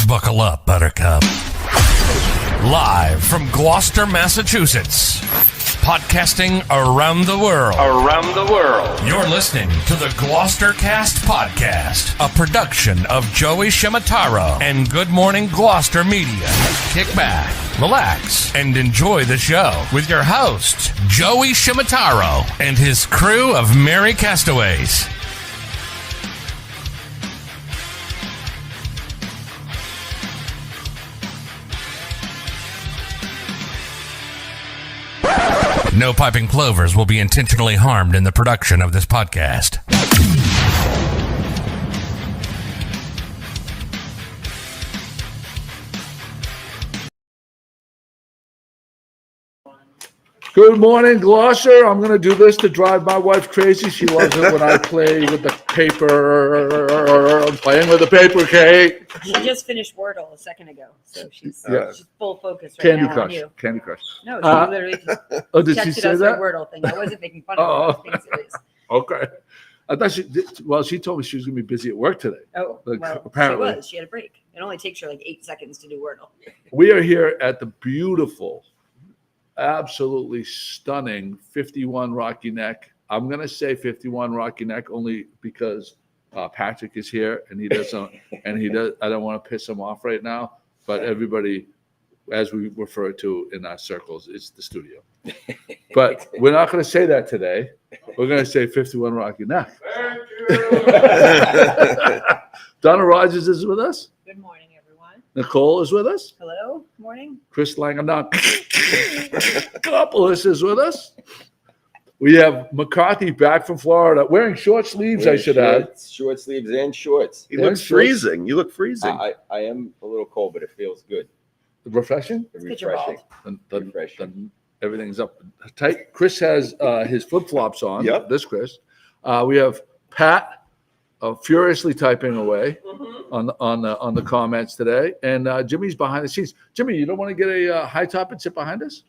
Buckle up, Buttercup. Live from Gloucester, Massachusetts. Podcasting around the world. You're listening to the GloucesterCast podcast, a production of Joey Shimataro and Good Morning Gloucester Media. Kick back, relax, and enjoy the show with your host, Joey Shimataro, and his crew of merry castaways. No piping plovers will be intentionally harmed in the production of this podcast. Good morning, Gloucester. I'm going to do this to drive my wife crazy. She loves it when I play with the paper. I'm playing with the paper, Kate. She just finished Wordle a second ago, so she's full focus right Candy now Crush. on you. Candy Crush. No, she literally Did she texted say us that? a Wordle thing. I wasn't making fun of her. I was being serious. Okay. I thought she told me she was going to be busy at work today. Oh, Like, well, apparently. she was. She had a break. It only takes her like 8 seconds to do Wordle. We are here at the beautiful, absolutely stunning 51 Rocky Neck. I'm going to say 51 Rocky Neck only because Patrick is here and he doesn't, I don't want to piss him off right now, but everybody, as we refer to in our circles, it's the studio. But we're not going to say that today. We're going to say 51 Rocky Neck. Thank you. Donna Rogers is with us. Good morning, everyone. Nicole is with us. Hello. Morning. Chris Langanopoulos is with us. We have McCarthy back from Florida, wearing short sleeves, I should add. Short sleeves and shorts. You look freezing. You look freezing. I am a little cold, but it feels good. Refreshing? Good you're Refreshing. Then everything's up tight. Chris has his flip-flops on. Yep. This Chris. We have Pat furiously typing away on the comments today. And Jimmy's behind the scenes. Jimmy, you don't want to get a high top and sit behind us?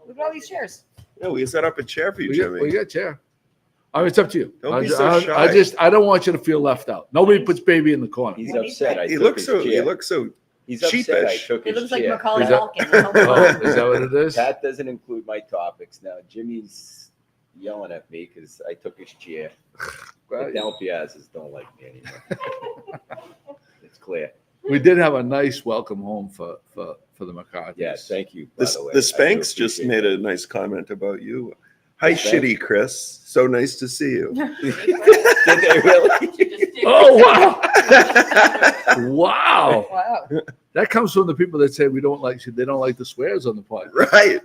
Look at all these chairs. Yeah, we set up a chair for you, We Jimmy. got a chair. I mean, it's up to you. Don't be so shy. I don't want you to feel left out. Nobody puts baby in the corner. He's upset. He looks so He's upset. I sheepish. took It his looks like chair. Macaulay Is that- Culkin. Oh, is that what it is? Pat doesn't include my topics. Now, Jimmy's yelling at me because I took his chair. The Right. Del Piazzas don't like me anymore. It's clear. We did have a nice welcome home for the McCarthys. Yes, thank you. By the way. The I Spanks do just appreciate made a nice comment about you. Hi, What's that? shitty Chris. So nice to see you. that. Did they really? Oh wow! Wow! Wow. That comes from the people that say they don't like the swears on the podcast. Right.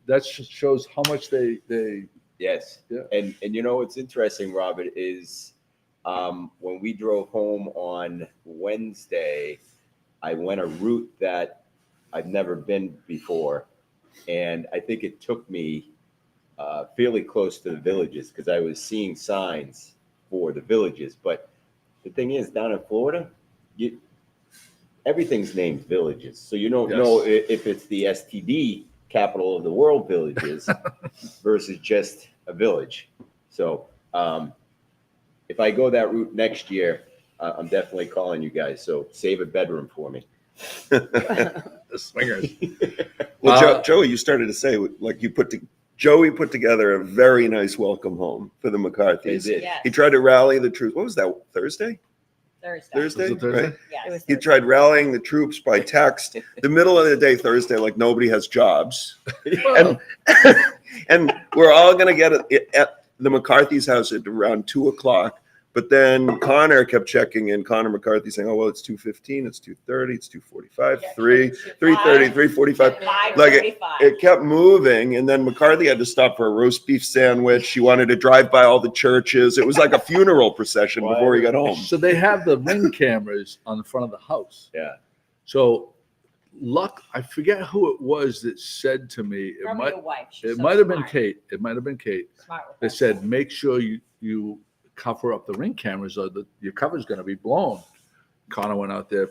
That shows how much they Yes. Yeah. And you know what's interesting, Robert, is when we drove home on Wednesday, I went a route that I've never been before. And I think it took me fairly close to the villages because I was seeing signs for the villages. But the thing is, down in Florida, everything's named villages. So you don't know if it's the STD capital of the world villages versus just a village. So if I go that route next year, I'm definitely calling you guys. So save a bedroom for me. the swingers. Well, Joey, you started to say like Joey put together a very nice welcome home for the They McCarthys. did. Yes. He tried to rally the troops. What was that? Thursday? Thursday. Thursday? Was it Thursday? Right. Yes. He tried rallying the troops by text. The middle of the day, Thursday, like nobody has jobs. Well, And we're all going to get it at the McCarthy's house at around 2:00. But then Connor kept checking in. Connor McCarthy saying, "Oh well, it's 2:15, it's 2:30, it's 2:45, 3:30, 3:45." Like it kept moving, and then McCarthy had to stop for a roast beef sandwich. She wanted to drive by all the churches. It was like a funeral procession before he got home. so they have the ring cameras on the front of the house. Yeah. So I forget who it was that said to me, Probably your wife. She's it so might have been smart. Kate. It might have been Kate. Smart with They that. said, make sure you cover up the ring cameras or your cover's going to be blown. Connor went out there,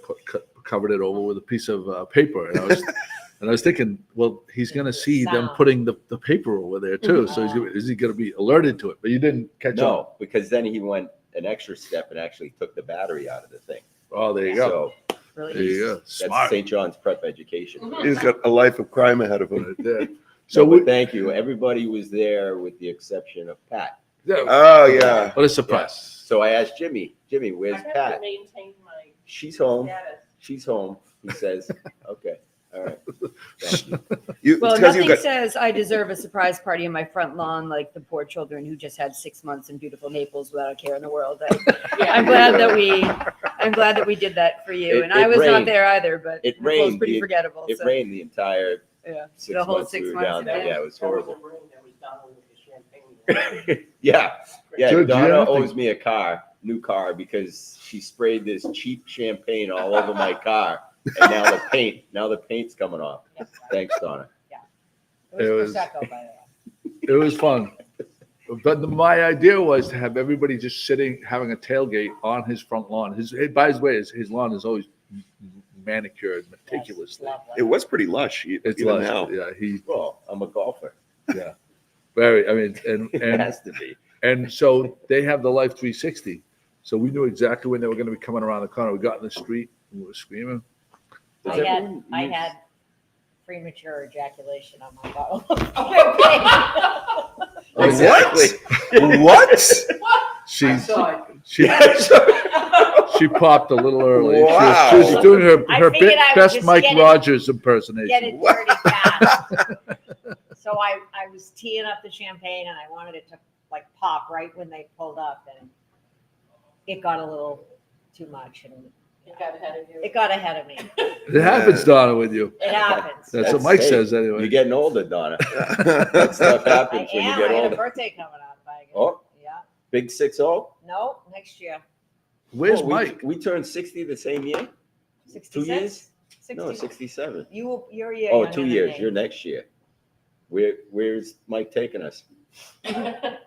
covered it over with a piece of paper. And I was thinking, well, he's going to see them Sound. put the paper over there too. So is he going to be alerted to it? But you didn't catch on. No, because then he went an extra step and actually took the battery out of the thing. Oh, there you go. So There Really? you go. that's Smart. St. John's prep education. He's got a life of crime ahead of him. Right there. So So we, thank you. Everybody was there with the exception of Pat. yeah, Oh yeah. what a surprise. So I asked Jimmy, where's I have Pat? to maintain my She's home. status. She's home. He says, okay. All right. Thank you. Well, It's 'cause you nothing got- says I deserve a surprise party in my front lawn like the poor children who just had 6 months in beautiful Naples without a care in the world. I'm glad that we did that for you. It- And I it was not rained. there either, but It it was rained. pretty forgettable. It so, rained the entire yeah, 6 the whole months 6 we were months. down there. Yeah, it was That horrible. wasn't rain, that was Donald with the champagne. Yeah. Yeah. George, you Donna have to- owes me a new car, because she sprayed this cheap champagne all over my car. And now the paint's coming off. Thanks, Donna. It was- Prosecco, by the way. It was fun. But my idea was to have everybody just sitting, having a tailgate on his front lawn. By the way, his lawn is always manicured meticulously. It was pretty lush. It's even lush. now. Yeah, Well, I'm a golfer. very. I mean, It and has to be. and so they have the Life 360. So we knew exactly when they were going to be coming around the corner. We got in the street and we were screaming. Does I everyone use- had premature ejaculation on my bottle. Exactly. What? She I saw it. she popped a little early. Wow. She was doing her I figured I would best just Mike get it- Rogers Get impersonation. it dirty fast. So I was teeing up the champagne and I wanted it to like pop right when they pulled up, and it got a little too much and It got ahead of you. it got ahead of me. It happens, Donna, with you. It happens. That's what Mike Hey, says You're anyway. getting older, Donna. That stuff I happens when you am. get I got a older. birthday coming up. Oh, Yeah. big 6-0. No, next year. Where's Oh, Mike? We turned 60 the same year? 66? 2 years? 60. No, 67. You're a year Oh, younger 2 than years. me. You're next year. Where's Mike taking us? I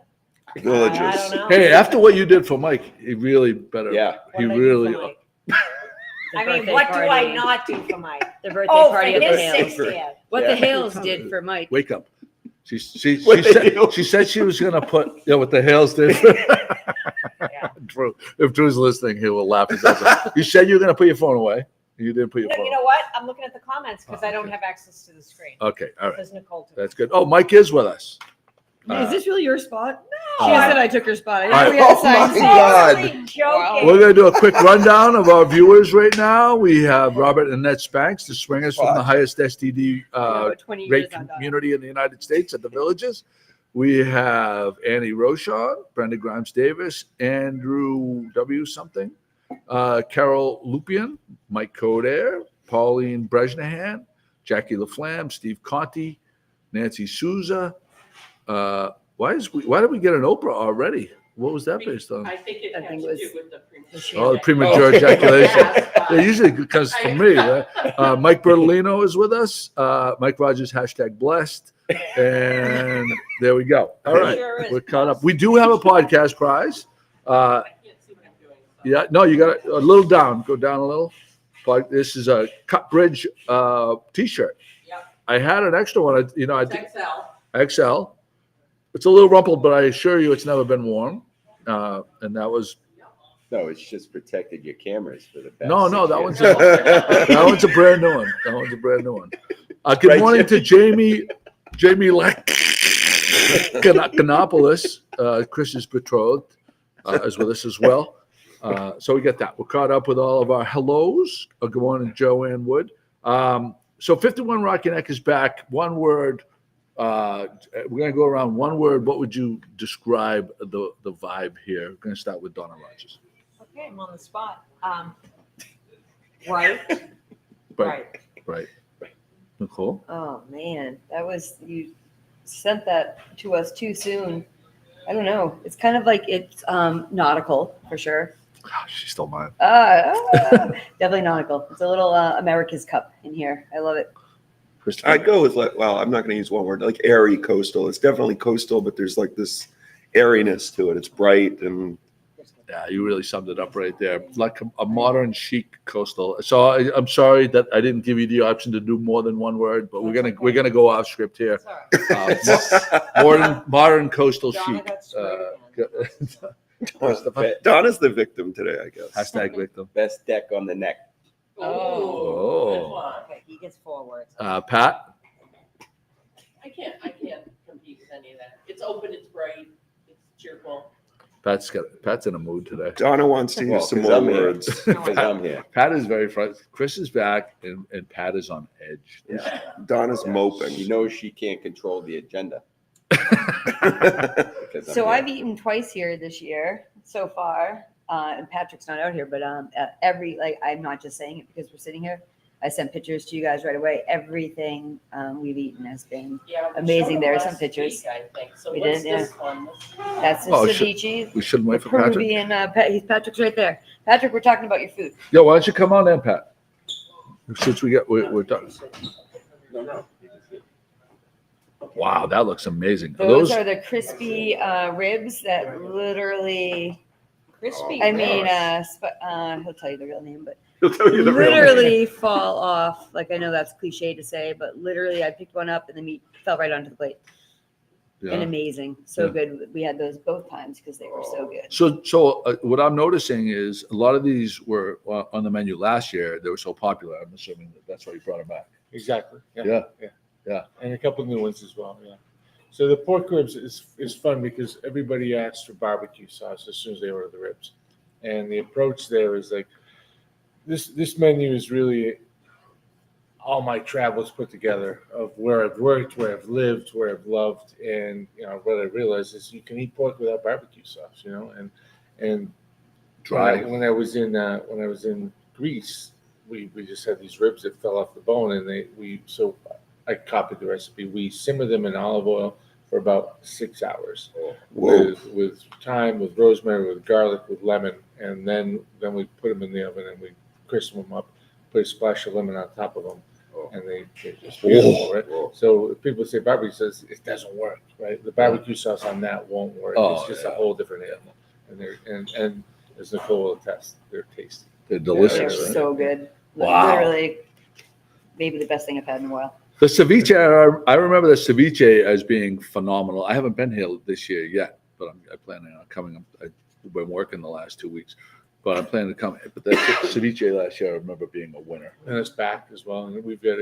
Villages. don't know. Hey, after what you did for Mike, he really better. Yeah. He What did I do really. for Mike? The I mean, birthday what do I party. not do for Mike? The birthday Oh, for party at the his Hales. 60th. What Yeah. the Hales did for Mike. Wake up. She What the said hell? she said she was gonna put what the Hales did. Drew, if Drew's listening, he will laugh. His ass off. You said you were gonna put your phone away. You didn't put your No, phone. you know what? I'm looking at the comments because I don't have access to the screen. Okay, all right, Says Nicole. to me. that's good. Oh, Mike is with us. Is this really your spot? Uh, She said I took her spot. I all right. we had a Oh sign my saying- God. Totally joking. We're gonna do a quick rundown of our viewers right now. We have Robert and Annette Spanks, the swingers from the highest STD About 20 rate years on that. community in the United States at the Villages. We have Annie Rochon, Brenda Grimes Davis, Andrew W. something, Carol Lupian, Mike Coder, Pauline Brejnahan, Jackie LaFlamme, Steve Conti, Nancy Souza. Why did we get an Oprah already? What was that based on? I think it I had think to it do was with the premature. Oh, the premature ejaculation. Yes, but- Yeah, usually it comes from me. Right? Mike Bertolino is with us. Mike Rogers, #blessed. And there we go. All right. Sure is. We're caught up. We do have a podcast prize. I can't see what I'm doing. so. Yeah, no, you got it a little down. Go down a little. But this is a Cut Bridge t-shirt. Yep. I had an extra one. I It's XL. XL. It's a little rumpled, but I assure you it's never been worn. And that was No, it's just protected your cameras for the past no, 6 that years. one's that one's a brand new one. That one's a brand new one. Good Right, morning to Jamie Kanopoulos, Chris's betrothed, is with us as well. So we got that. We're caught up with all of our hellos. Good morning, Joanne Wood. So 51 Rocky Neck is back. One word. We're going to go around one word. What would you describe the vibe here? We're going to start with Donna Rogers. Okay, I'm on the spot. Right. Right. Nicole? Oh man, that was you sent that to us too soon. I don't know. It's kind of like it's nautical for sure. Oh, she's still mine. Definitely nautical. It's a little America's Cup in here. I love it. Christopher? I'd go with I'm not going to use one word, like airy coastal. It's definitely coastal, but there's like this airiness to it. It's bright and Yeah, you really summed it up right there. Like a modern chic coastal. So I'm sorry that I didn't give you the option to do more than one word, but we're gonna go off script here. Modern coastal Donna chic. got sprayed Donna's the victim today, I guess. Hashtag victim. Best deck on the neck. Oh. Good one. Okay, he gets 4 words. Pat. I can't compete with any of that. It's open, it's bright, it's cheerful. Pat's in a mood today. Donna wants to use some more words. Because I'm here. Pat is very frustrated. Chris is back, and Pat is on edge. Yeah. Donna's Yeah. moping. She knows she can't control the agenda. Because I'm So here. I've eaten twice here this year so far, and Patrick's not out here, but I'm not just saying it because we're sitting here. I sent pictures to you guys right away. Everything we've eaten has been Yeah, we amazing. showed There are last some pictures. week, I think. So We what's did, this one? that's the Oh, ceviche. We shouldn't The wait for Patrick. Peruvian, Patrick's right there. Patrick, we're talking about your food. Yo, why don't you come on in, Pat? Since we're done. No. Wow, that looks amazing. Those are the crispy ribs that literally. Crispy. I mean, ribs. he'll tell you the real name, but He'll tell you the real name. literally fall off. Like I know that's cliche to say, but literally I picked one up and the meat fell right onto the plate. And Yeah. amazing, so Yeah. good. We had those both times because they were so good. So what I'm noticing is a lot of these were on the menu last year. They were so popular. I'm assuming that's why you brought them back. Exactly. Yeah. Yeah. And a couple new ones as well. Yeah. So the pork ribs is fun because everybody asks for barbecue sauce as soon as they order the ribs, and the approach there is like this menu is really all my travels put together of where I've worked, where I've lived, where I've loved, and what I realized is you can eat pork without barbecue sauce, and Dry. When I was in Greece, we just had these ribs that fell off the bone, and so I copied the recipe. We simmer them in olive oil for about 6 hours Whoa. with thyme, with rosemary, with garlic, with lemon, and then we put them in the oven and we crisp them up, put a splash of lemon on top of them, and they're just beautiful, right? So if people say barbecue sauce, it doesn't work, right? The barbecue sauce on that won't work. It's just a whole different animal, and as Nicole will attest, they're tasty. They're They delicious. were right? so good. Wow. Literally, maybe the best thing I've had in a while. The ceviche, I remember the ceviche as being phenomenal. I haven't been here this year yet, but I plan on coming. I've been working the last 2 weeks, but I'm planning to come. But the ceviche last year, I remember being a winner. And it's back as well. And we've got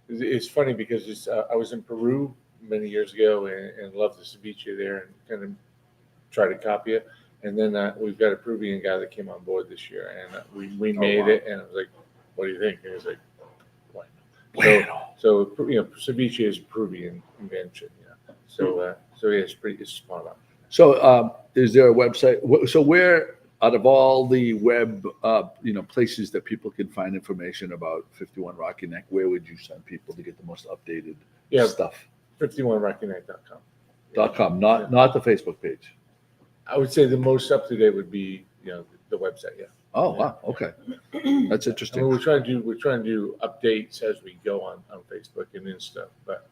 it's funny because I was in Peru many years ago and loved the ceviche there and kind of tried to copy it. And then we've got a Peruvian guy that came on board this year, and we made it. And I was like, "What do you think?" And he was like, "Why?" So ceviche is a Peruvian invention. So yeah, it's spot on. So, is there a website? So, where out of all the web, places that people can find information about 51 Rocky Neck, where would you send people to get the most updated stuff? 51rockyneck.com. .com, not the Facebook page. I would say the most up to date would be the website. Yeah. Oh wow, okay, that's I interesting. mean, we're trying to do updates as we go on Facebook and Insta, but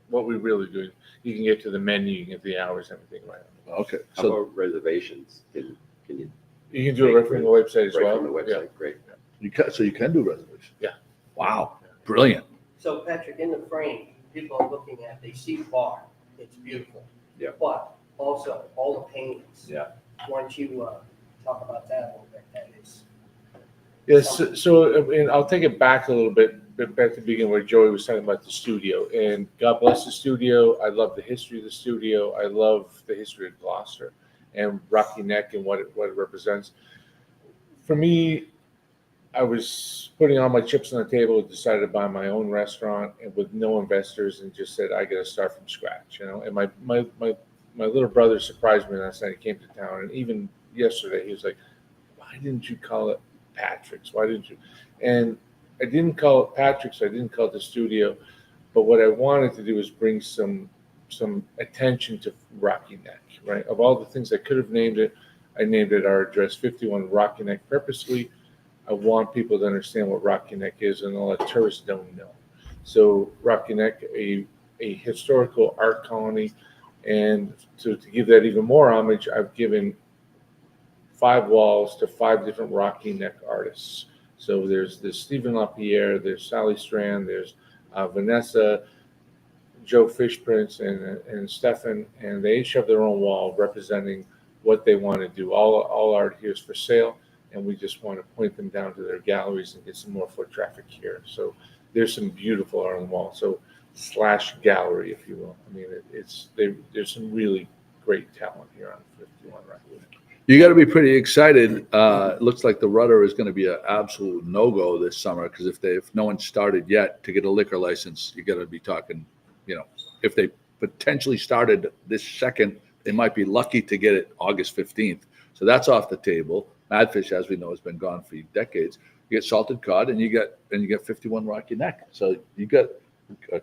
what we really do, you can get to the menu, you can get the hours, everything right on. Okay, How so about reservations? Can you You can do it right from the website as right well. from the website? Great. you can do reservations. Yeah. Wow, brilliant. So Patrick, in the frame, people are looking at, they see the bar, it's beautiful. Yeah. But also all the paintings. Yeah. Why don't you talk about that a little bit? That is. Yes, so and I'll take it back a little bit back to the beginning where Joey was talking about the studio. And God bless the studio. I love the history of the studio. I love the history of Gloucester and Rocky Neck and what it represents. For me, I was putting all my chips on the table, decided to buy my own restaurant and with no investors, and just said I got to start from scratch. And my little brother surprised me last night. He came to town, and even yesterday he was like, "Why didn't you call it Patrick's? Why didn't you?" And I didn't call it Patrick's. I didn't call it the studio. But what I wanted to do was bring some attention to Rocky Neck. Right? Of all the things I could have named it, I named it our address, 51 Rocky Neck, purposely. I want people to understand what Rocky Neck is, and a lot of tourists don't know. So Rocky Neck, a historical art colony, and to give that even more homage, I've given 5 walls to 5 different Rocky Neck artists. So there's Stephen LaPierre, there's Sally Strand, there's Vanessa, Joe Fishprince, and Stefan, and they each have their own wall representing what they want to do. All art here is for sale, and we just want to point them down to their galleries and get some more foot traffic here. So there's some beautiful art on the wall. So / gallery, if you will. I mean, there's some really great talent here on 51 Rockwood. You got to be pretty excited. It looks like the Rudder is going to be an absolute no-go this summer because if no one started yet to get a liquor license, you got to be talking, if they potentially started this second, they might be lucky to get it August 15th. So that's off the table. Madfish, as we know, has been gone for decades. You get salted cod, and you get 51 Rocky Neck. So you got, this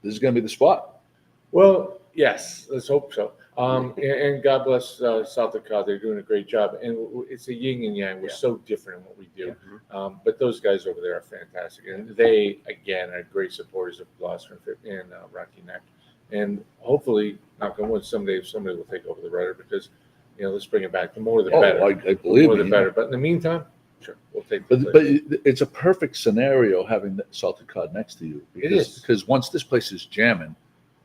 is going to be the spot. Well, yes, let's hope so. And God bless Salted Cod. They're doing a great job. And it's a yin and yang. We're so different in what we do. But those guys over there are fantastic. And they, again, are great supporters of Gloucester and Rocky Neck. And hopefully, knock on wood, someday somebody will take over the Rudder because, let's bring it back. The more, the better. I believe the more, me, the better. But in the meantime, sure, we'll take But it's a perfect scenario having the salted cod next to you. It is. Because once this place is jamming,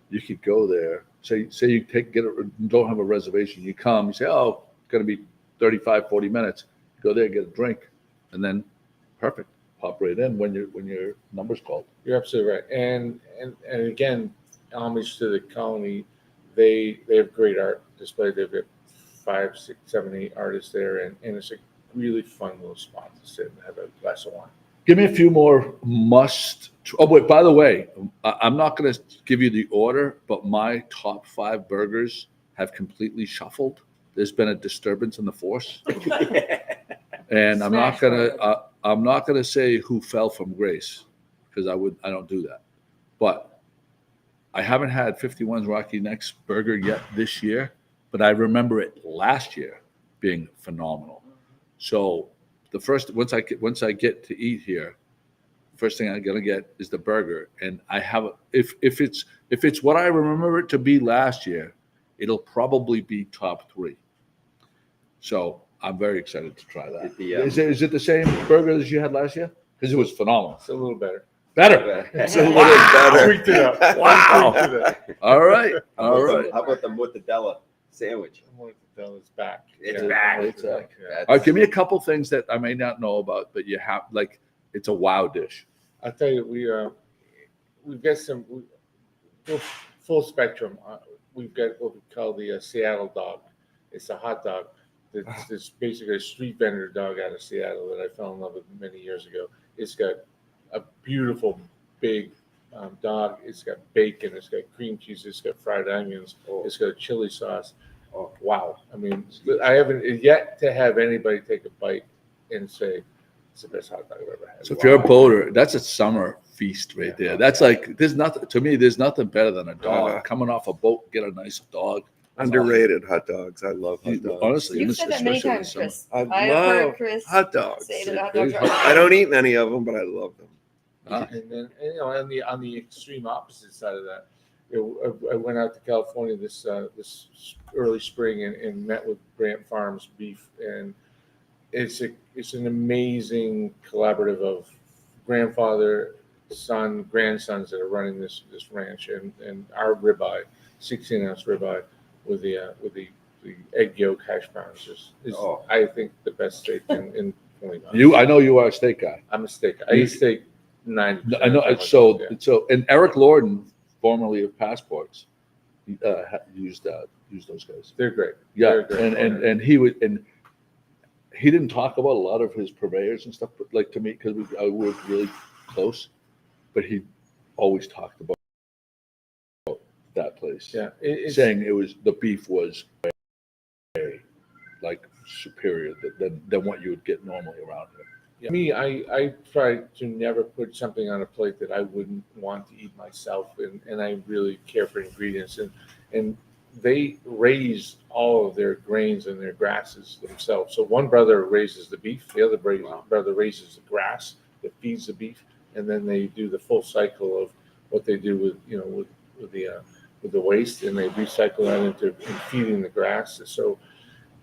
you could go there. Say you don't have a reservation. You come, you say, oh, it's going to be 35, 40 minutes. Go there, get a drink, and then perfect. Pop right in when your number's called. You're absolutely right. And again, homage to the colony. They have great art displayed. They've got 5, 6, 7, 8 artists there, and it's a really fun little spot to sit and have a glass of wine. Give me a few more must. Oh, wait, by the way, I'm not going to give you the order, but my top 5 burgers have completely shuffled. There's been a disturbance in the force. And I'm not going to say who fell from grace because I don't do that. But I haven't had 51's Rocky Neck's burger yet this year, but I remember it last year being phenomenal. So once I get to eat here, first thing I'm gonna get is the burger, and I have if it's what I remember it to be last year, it'll probably be top 3. So I'm very excited to try that. Is it the same burger as you had last year? Because it was phenomenal. It's a little better. Better. It's a little better. Tweaked it up. Wow. All right. All right. How about the mortadella sandwich? It's back. It's Yeah, back. it's back. Yeah. All right. Give me a couple things that I may not know about, but you have it's a wow dish. I'll tell you, we've got some full spectrum. We've got what we call the Seattle dog. It's a hot dog. It's basically a street vendor dog out of Seattle that I fell in love with many years ago. It's got a beautiful big dog. It's got bacon. It's got cream cheese. It's got fried onions. It's got chili sauce. Oh, wow. I mean, I haven't yet to have anybody take a bite and say, it's the best hot dog I've ever had. So if you're a boater, that's a summer feast right there. That's there's nothing better than a dog coming off a boat, get a nice dog. Underrated hot dogs. I love hot dogs. Honestly, You've said that many especially in times, summer. Chris. I have heard love Chris hot dogs. say that hot dogs are I don't eat many of them, but I love them. And then on the extreme opposite side of that, I went out to California this early spring and met with Grant Farms Beef, and it's an amazing collaborative of grandfather, son, grandsons that are running this ranch, and our ribeye, 16-ounce ribeye with the egg yolk hash browns is I think the best steak in 20 miles. I know you are a steak guy. I'm a steak. I eat steak 90%. I know. So and Eric Lorden, formerly of Passports, used those guys. They're great. Yeah, They're great. and he didn't talk about a lot of his purveyors and stuff, but to me, because we were really close, but he always talked about that place. Yeah, saying the beef was superior than what you would get normally around here. Yeah. Me, I try to never put something on a plate that I wouldn't want to eat myself, and I really care for ingredients, and they raise all of their grains and their grasses themselves. So one brother raises the beef, the other brother raises the grass that feeds the beef, and then they do the full cycle of what they do with the waste, and they recycle that into feeding the grass. So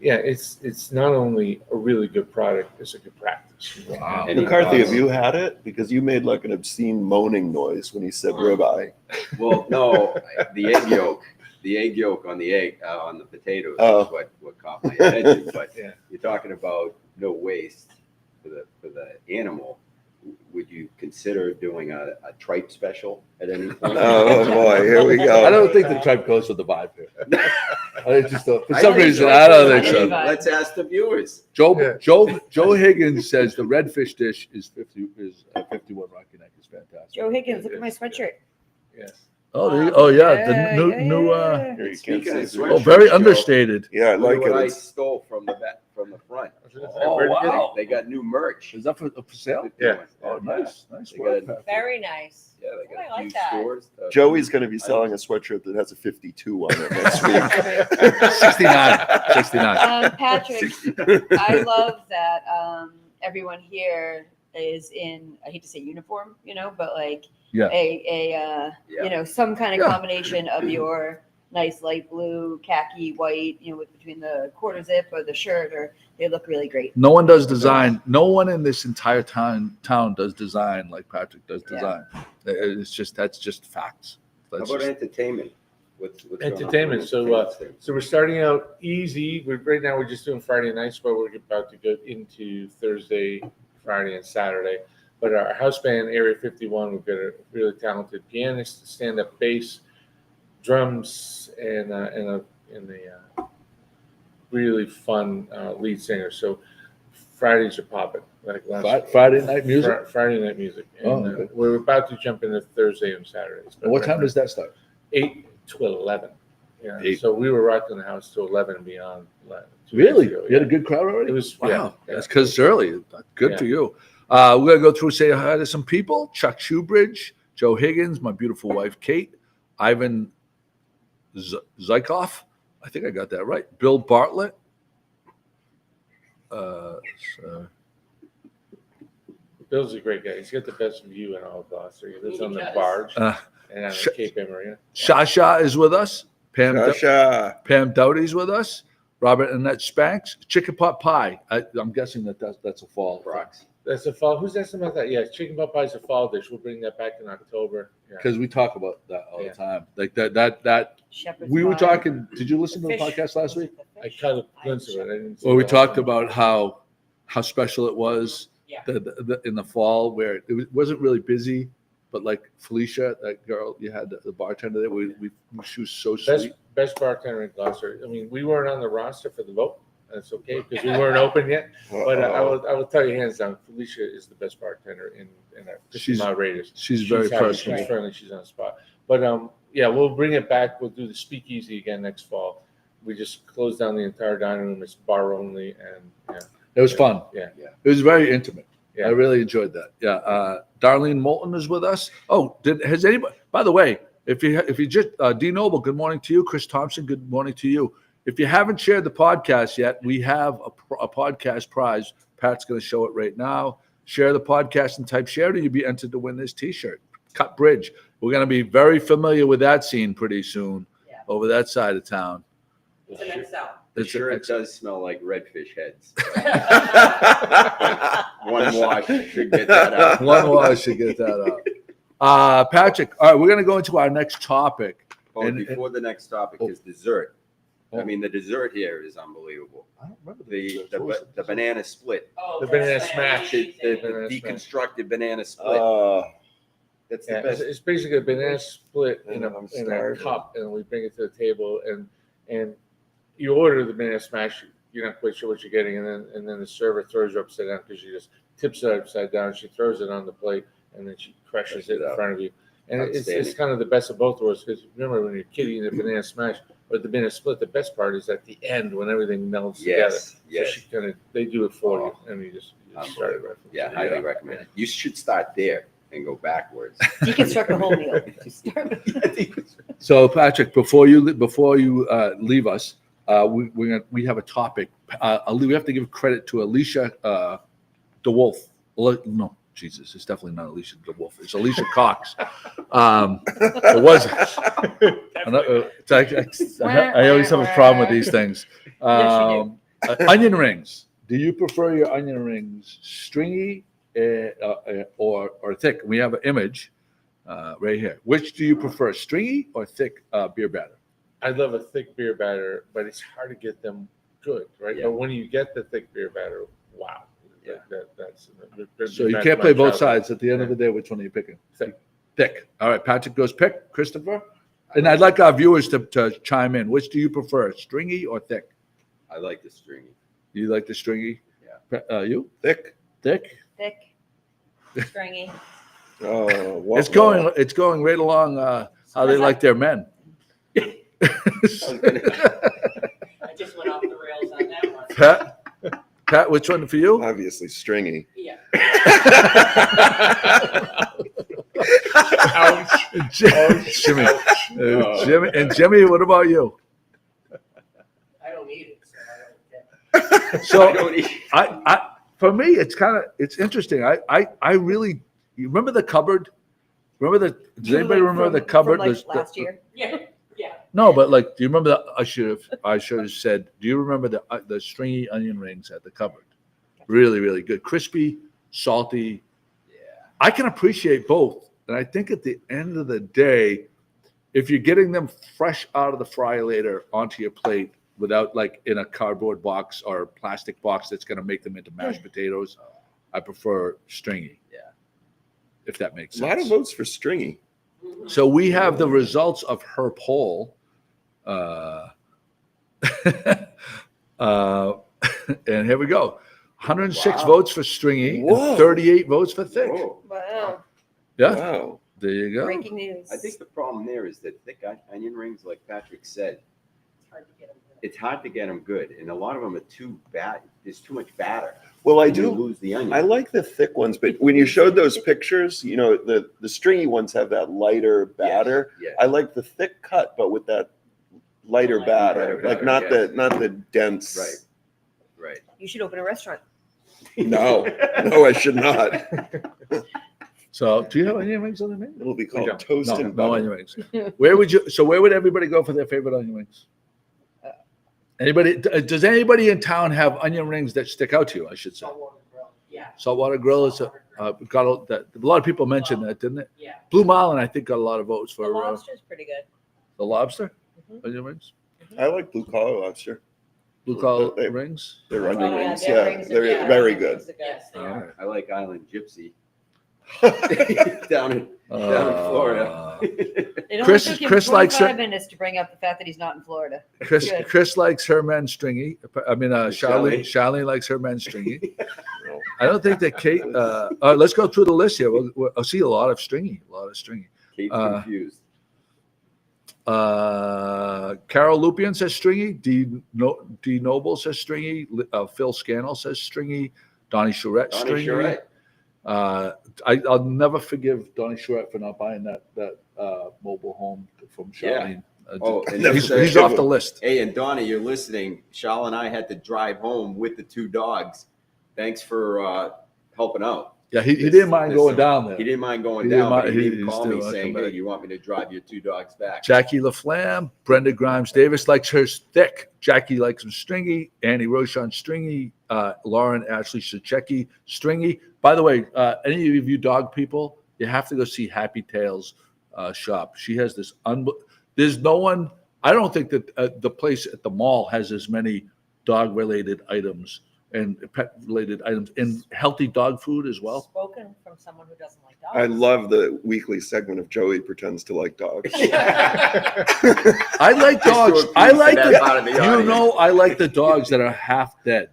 yeah, it's not only a really good product, it's a good practice. Wow. Any McCarthy, have thoughts? you had it? Because you made like an obscene moaning noise when he said ribeye. Well, no, the egg yolk on the egg, on the potatoes Oh. is what caught my attention. But Yeah. you're talking about no waste for the animal. Would you consider doing a tripe special at any point? Oh boy, here we I go. don't think the tripe goes with the vibe here. I just don't, for I some think reason, so. I don't think I think so. so. Let's ask the viewers. Joe Higgins says the redfish dish is 51 Rocky Neck is fantastic. Joe Higgins, look at my sweatshirt. Yes. Oh yeah, the Yeah, new yeah, new yeah. Here, you can't Speaking of see oh it. very Joe. understated. Yeah, I Look like at what it. I It's- stole from the front. Oh wow, They got new merch. is that for sale? Yeah. Oh nice They work. got Patrick. Very nice. Yeah, they Oh, I got a like few that. stores. Joey's going to be selling a sweatshirt that has a 52 on it next week. 69. Patrick, I love that everyone here is in, I hate to say uniform, but like Yeah. a some kind of Yeah. combination of your nice light blue, khaki, white, with between the quarter zip or the shirt, or they look really great. No one does design. No one in this entire town does design like Patrick does design. That's just facts. How That's about just, entertainment? What's going on Entertainment. with So, entertainment? So we're starting out easy. Right now we're just doing Friday nights, but we're about to go into Thursday, Friday, and Saturday. But our house band, Area 51, we've got a really talented pianist, stand-up bass, drums, and a really fun lead singer. So Fridays are popping. Like Friday night music. Friday night music. And Oh, okay. we're about to jump into Thursday and Saturdays. But What right time now- does that start? 8 to 11. Yeah. 8. So we were rocking the house to 11 and beyond. 2 Really? years ago, You had a yeah. good crowd already? It was, Wow. yeah. That's because it's early. Good Yeah. for you. We're going to go through, say hi to some people. Chuck Shoebridge, Joe Higgins, my beautiful wife, Kate, Ivan Zykoff. I think I got that right. Bill Bartlett. Bill's a great guy. He's got the best view in all of Gloucester. He lives on the Yes. barge Uh, and on Sh- the Cape Marina. Shasha is with us. Pam Sasha. Doughty's with us. Robert Annette Spanks. Chicken pot pie. I'm guessing that's a fall. Brock's. That's a fall. Who's asking about that? Yeah, chicken pot pie is a fall dish. We'll bring that back in October. Yeah. Because we talk about that all Yeah. the time. Like that. Shepherd's We were pie. talking. Did you listen to the Fish. podcast last week? I caught a glimpse of it. I didn't see Well, we the whole talked thing. about how special it was Yeah. in the fall where it wasn't really busy, but like Felicia, that girl you had, the bartender there, she was so sweet. Best bartender in Gloucester. I mean, we weren't on the roster for the vote. That's okay because we weren't open yet. But I will tell you hands down, Felicia is the best bartender in our 50-mile radius. She's very happy, personable. She's friendly. She's on the spot. But yeah, we'll bring it back. We'll do the speakeasy again next fall. We just closed down the entire dining room. It's bar only, and yeah, It was fun. Yeah. It was very intimate. Yeah. I really enjoyed that. Yeah. Darlene Moulton is with us. Oh, has anybody? By the way, if you just D Noble, good morning to you. Chris Thompson, good morning to you. If you haven't shared the podcast yet, we have a podcast prize. Pat's going to show it right now. Share the podcast and type share, and you'll be entered to win this T-shirt. Cut Bridge. We're going to be very familiar with that scene pretty soon over that side of town. It's an Excel. The It's shirt an- does smell like redfish heads. One wash should get that out. One wash should get that out. Patrick, all right, we're going to go into our next topic. Oh, And- before the next topic is dessert. I mean, the dessert here is unbelievable. I don't remember The banana split, Oh, The that's banana the smash. cheese the thing. Banana smash. deconstructed banana split. That's the Yeah, best. it's basically a banana split in I'm a starving. cup, and we bring it to the table, and you order the banana smash. You're not quite sure what you're getting, and then the server throws you upside down because she just tips it upside down. She throws it on the plate, and then she crushes it in front of you. And it's Outstanding. kind of the best of both worlds because remember when you're kidding the banana smash or the banana split, the best part is at the end when everything melds together. Yes, yes. So they do it for you, and you just start it right from Yeah, there. highly recommend it. You should start there and go backwards. Deconstruct the whole meal. So, Patrick, before you leave us, we have a topic. We have to give credit to Alicia DeWolf. No, Jesus, it's definitely not Alicia DeWolf. It's Alicia Cox. It was. I always have a problem with these things. Yes, you Onion rings. Do you prefer your onion rings stringy or thick? We have an image right here. Which do you prefer, stringy or thick beer batter? I love a thick beer batter, but it's hard to get them good, right? Yeah. But when you get the thick beer batter, wow. Yeah. So you can't play both sides. At the end of the day, which one are you picking? Thick. Thick. All right, Patrick goes pick. Christopher? And I'd like our viewers to chime in. Which do you prefer, stringy or thick? I like the stringy. You like the stringy? Yeah. You? Thick. Thick? Thick, stringy. Oh, wow. It's going right along how they like their men. I just went off the rails on that one. Pat, which one for you? Obviously stringy. Yeah. Jimmy. Jimmy, what about you? I don't eat it, so I don't care. So for me, it's interesting. I really, you remember the cupboard? Does anybody remember the cupboard? From like last year? Yeah, yeah. No, but like, do you remember I should have said, do you remember the stringy onion rings at the cupboard? Really, really good. Crispy, salty. Yeah. I can appreciate both. And I think at the end of the day, if you're getting them fresh out of the fryer later onto your plate without like in a cardboard box or plastic box that's going to make them into mashed potatoes, I prefer stringy. Yeah. If that makes A sense. lot of votes for stringy. So we have the results of her poll. And here we go. 106 Wow. votes for stringy, Whoa. and 38 votes for thick. Whoa. Wow. Yeah, Wow. there you go. Breaking news. I think the problem there is that thick onion rings, like Patrick said, It's hard to get them good. it's hard to get them good, and a lot of them are too bad. There's too much batter. Well, I You do. lose the onion. I like the thick ones, but when you showed those pictures, you know, the stringy ones have that lighter batter. Yes, I like the thick cut, but with that lighter Lighter batter, batter, like not yes. not the dense. Right. You should open a restaurant. No, no, I should not. So, do you have onion rings on the menu? It'll be called don't. toast No, and no butter. onion rings. Where would everybody go for their favorite onion rings? Anybody? Does anybody in town have onion rings that stick out to you? I should say. Saltwater grill. Yeah. Saltwater Grill is Saltwater grill. got a lot of people mentioned that, didn't it? Yeah. Blue Marlin, I think, got a lot of votes The for lobster's pretty good. the lobster Mhm. onion rings. I like blue collar lobster. Blue collar They- rings. They're Oh, onion yeah, rings. their Yeah, rings are they're good. very Their good. rings are Yes, they All are. right. I like Island Gypsy down in Florida. It only Chris- took him Chris likes 25 minutes to bring up the fact that he's not in Florida. Good. Chris likes her men stringy. I mean, Shelley. Charlene likes her men stringy. I don't think that Kate. Let's go through the list here. I'll see a lot of stringy. Kate's confused. Carol Lupian says stringy. D Noble says stringy. Phil Scannell says stringy. Donnie Charette Donnie stringy. Charette. I'll never forgive Donnie Charette for not buying that mobile home from Charlene. Oh, and Never he's forgive off him. the list. Hey, and Donnie, you're listening. Shal and I had to drive home with the two dogs. Thanks for helping out. Yeah, he didn't mind going down there. He didn't mind going He didn't down, mind- but he he didn't call still me wanted to saying, come hey, back. you want me to drive your two dogs back? Jackie LaFlamme, Brenda Grimes Davis likes hers thick. Jackie likes them stringy. Annie Rochon stringy. Lauren Ashley Shachecki stringy. By the way, any of you dog people, you have to go see Happy Tails shop. She has this. There's no one. I don't think that the place at the mall has as many dog-related items and pet-related items and healthy dog food as well. Spoken from someone who doesn't like dogs. I love the weekly segment of Joey pretends to like dogs. I like Just to dogs. appease I like that part of the audience. I like the dogs that are half dead.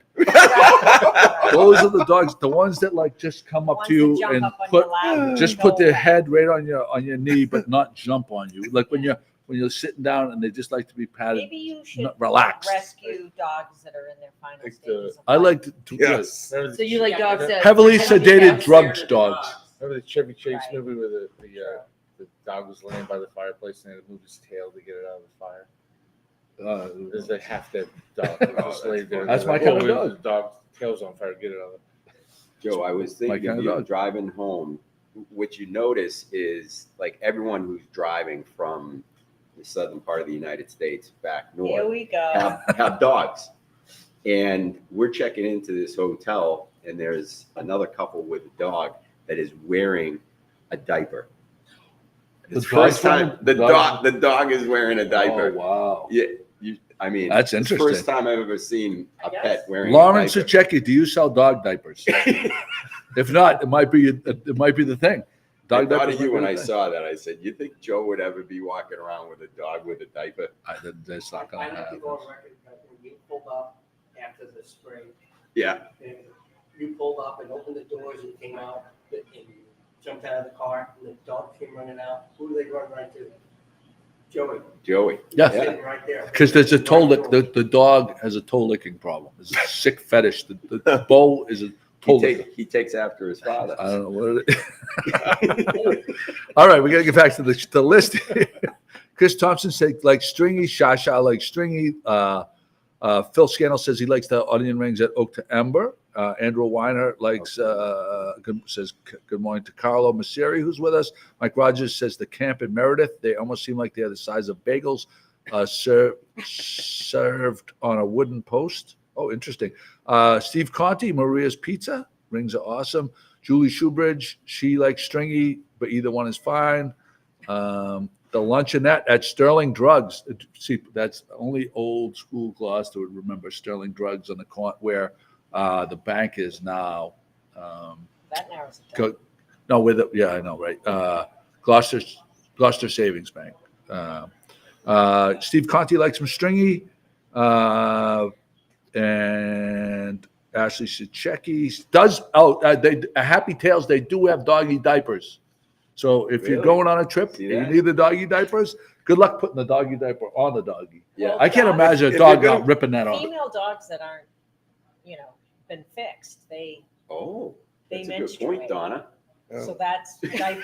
Those are the dogs, the ones that like just come up Ones to you that jump and up on put your lap and just go put their away. head right on your knee, but not jump on you. Like when you're sitting down and they just like to be patted. Maybe you should Not relaxed. rescue dogs that are in their final Like stages. of I life. like to Yes. So you like dogs that heavily pretend to sedated be drugged Scared of dogs. Remember the Chevy Chase Right. movie where the dog was laying by the fireplace and they had to move his tail to get it out of the fire? There's a half dead dog. Just laid there. That's my They're kind of like, dog. "Oh, the dog's tail's on fire. Get it out of Joe, I was My thinking kind of of you dog. driving home. What you notice is like everyone who's driving from the southern part of the United States back Here north we go. have dogs. And we're checking into this hotel, and there's another couple with a dog that is wearing a diaper. It's first time the dog is wearing a diaper. Oh, wow. Yeah, I mean, That's it's the interesting. first time I've ever seen a pet wearing Lawrence a diaper. Sachecki, do you sell dog diapers? If not, it might be the thing. I Dog thought diapers of you might be when the I thing. saw that. I said, "You think Joe would ever be walking around with a dog with a diaper?" That's not I going to have to happen. go on record, but when you pulled up after the spray, Yeah. and you pulled up and opened the doors and came out, and you jumped out of the car, and the dog came running out. Who do they run right to? Joey. Yeah. Sitting right there. Because there's a toe lick. The dog has a toe licking problem. It's a sick fetish. The bull is a toe licker. He takes after his father. I don't know what it is. All right, we got to get back to the list. Chris Thompson said, like stringy, Shasha like stringy. Phil Scannell says he likes the onion rings at Oak to Ember. Andrew Weiner likes says good morning to Carlo Masseri, who's with us. Mike Rogers says the camp in Meredith, they almost seem like they're the size of bagels served on a wooden post. Oh, interesting. Steve Conti, Maria's Pizza. Rings are awesome. Julie Shoebridge, she likes stringy, but either one is fine. The luncheonette at Sterling Drugs. See, that's only old school Gloucester would remember Sterling Drugs on the corner where the bank is now. That narrows it down. No, I know, right? Gloucester Savings Bank. Steve Conti likes some stringy. And Ashley Sachecki does. Happy Tales, they do have doggy diapers. So if you're Really? going on a trip, See you that? need the doggy diapers. Good luck putting the doggy diaper on the doggy. Yeah. I can't Dogs- imagine a if dog you're not gonna- ripping that off. Female dogs that aren't, been fixed, they Oh, They that's a good menstruate. point, Donna. Oh. so that's like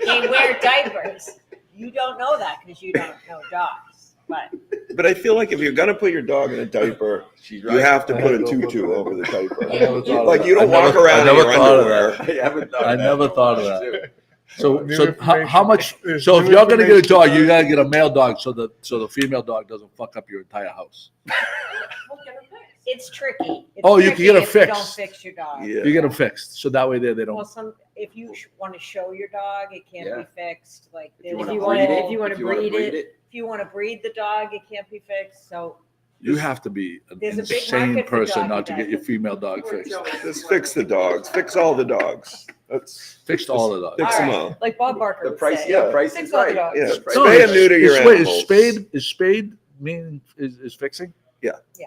they wear diapers. You don't know that because you don't know dogs, but But I feel like if you're gonna put your dog in a diaper, She's you have to put a tutu over the I diaper. never thought of Like that. you don't I never- walk around I in never your thought of underwear. that. I haven't done I that never in a thought of while, that. too. So New how much? information. So if New you're gonna get a information. dog, you gotta get a male dog so the female dog doesn't fuck up your entire house. We'll get her fixed. it's tricky. It's Oh, you can tricky get it if you don't fixed. fix your dog. Yeah. You get them fixed, so that way they Well, don't. if you want to show your dog, it can't Yeah. be fixed. Like If you there's want a to wanna- breed whole- it, if you wanna if you wanna breed breed it. if you want to breed the dog, it can't be fixed. So You have to be an There's a big insane market for person doggy not to get your diapers. female dog fixed. Just fix the dogs. Fix all the dogs. That's Fixed all the dogs. fix All them right. all. Like Bob Barker The would price, say. yeah, Yeah. price Fix is all the right. dogs. Yeah. Price Spay and neuter your Wait, animals. is spade mean is fixing?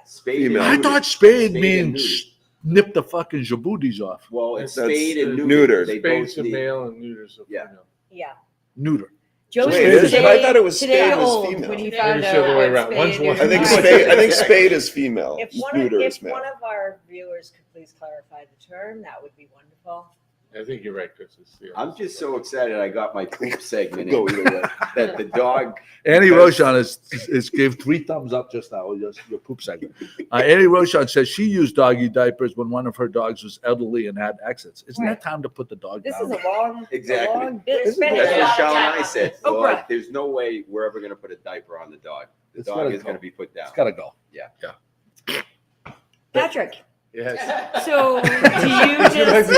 Spade Female. and I neutered. thought spade Spade and means nip the fucking jabooties off. Well, it's That's spade and neutered. neutered. They Spades both are need. male and neuters are Yeah. female. yeah, Neuter. Joe's Wait, is it? I thought it was today spade was old female. when he Maybe found it's out the other way what around. One's spade one- is. I think All right. spade is female. if Neuter is one male. of our viewers could please clarify the term, that would be wonderful. I think you're right, Chris. I'm just so excited I got my poop segment Go in. either way. That the dog. Annie Because- Roshan is gave 3 thumbs up just now. Just your poop segment. Annie Roshan says she used doggy diapers when one of her dogs was elderly and had exits. Isn't Right. that time to put the dog This down? is a long, Exactly. a long bit. We're spending That's a what lot of Sean time and I on said. this. Oh, Well, right. there's no way we're ever going to put a diaper on the dog. The It's dog gotta is go. going to be put down. It's gotta go. Patrick, Yes. so do you just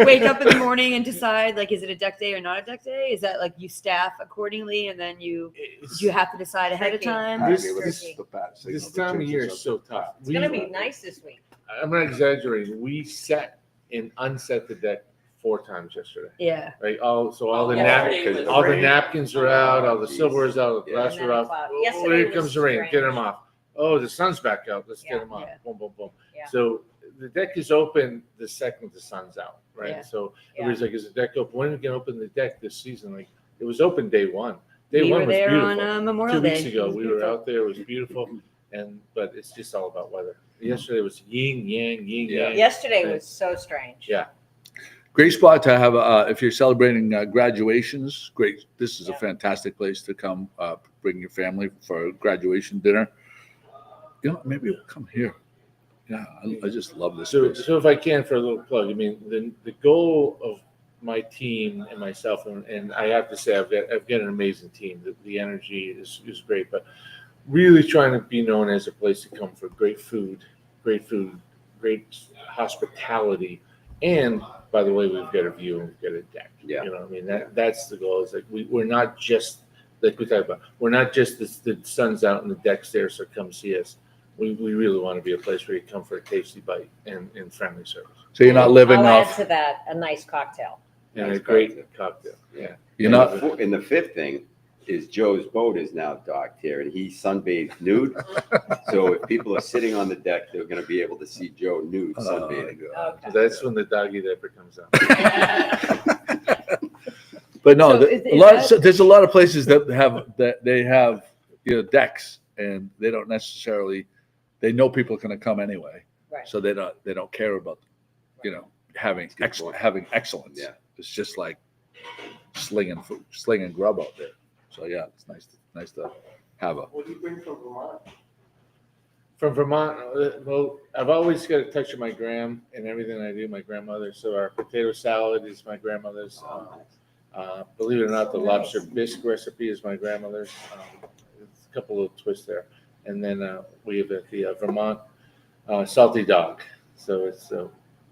wake up in the morning and decide, like, is it a duck day or not a duck day? Is that like you staff accordingly and then do you have to decide ahead of Tricky. time? This- This time of year is so tough. It's gonna be nice this week. I'm not exaggerating. We set and unset the deck 4 times yesterday. Yeah. Right. All the Yesterday napkins, was all the rain. napkins are out, all the Jeez. silverware's out, all the Yeah. glass And then are a off. cloud. Oh, Yesterday here was comes the rain. Get strange. them off. Oh, the sun's back out. Let's Yeah. get them off. Yeah. Boom, boom, boom. Yeah. So the deck is open the second the sun's out, right? Yeah. So Yeah. everybody's like, "Is the deck open? When are we gonna open the deck this season?" Like it was open day one. Day We one were was there beautiful. on Memorial 2 Day. weeks ago, It was we were beautiful. out there. It was beautiful, but it's just all about weather. Yesterday was yin yang, yin Yeah. yang. Yesterday was so strange. Yeah. Great spot to have if you're celebrating graduations. Great, this is a Yeah. fantastic place to come. Bring your family for a graduation dinner. You know, maybe we'll come here. Yeah, I just love this So, place. so if I can for a little plug, I mean, the goal of my team and myself, and I have to say I've got an amazing team. The energy is great, but really trying to be known as a place to come for great food, great hospitality, and by the way, we've got a view and we've got a deck. Yeah. You know, I mean that's the goal. Is like we're not just like we talked about. We're not just the sun's out and the deck's there, so come see us. We really want to be a place where you come for a tasty bite and friendly service. So you're not living I'll add off. to that a nice cocktail. And Nice a great cocktail. Yeah. You're not. And the fifth thing is Joe's boat is now docked here, and he sunbathed nude. So if people are sitting on the deck, they're going to be able to see Joe nude sunbathing. Okay. That's when the doggy diaper comes out. But no, So is there's a lot of places that have decks, and they don't necessarily. They know people are going to come anyway, Right. so they don't care about having excellence. Yeah. It's just like slinging food, slinging grub out there. So yeah, it's nice to have a. What do you bring from Vermont? From Vermont, well, I've always got a touch of my gram in everything I do. My grandmother. So our potato salad is my grandmother's. Believe it or not, the lobster bisque recipe is my grandmother's. It's a couple of twists there, and then we have the Vermont salty dog. So it's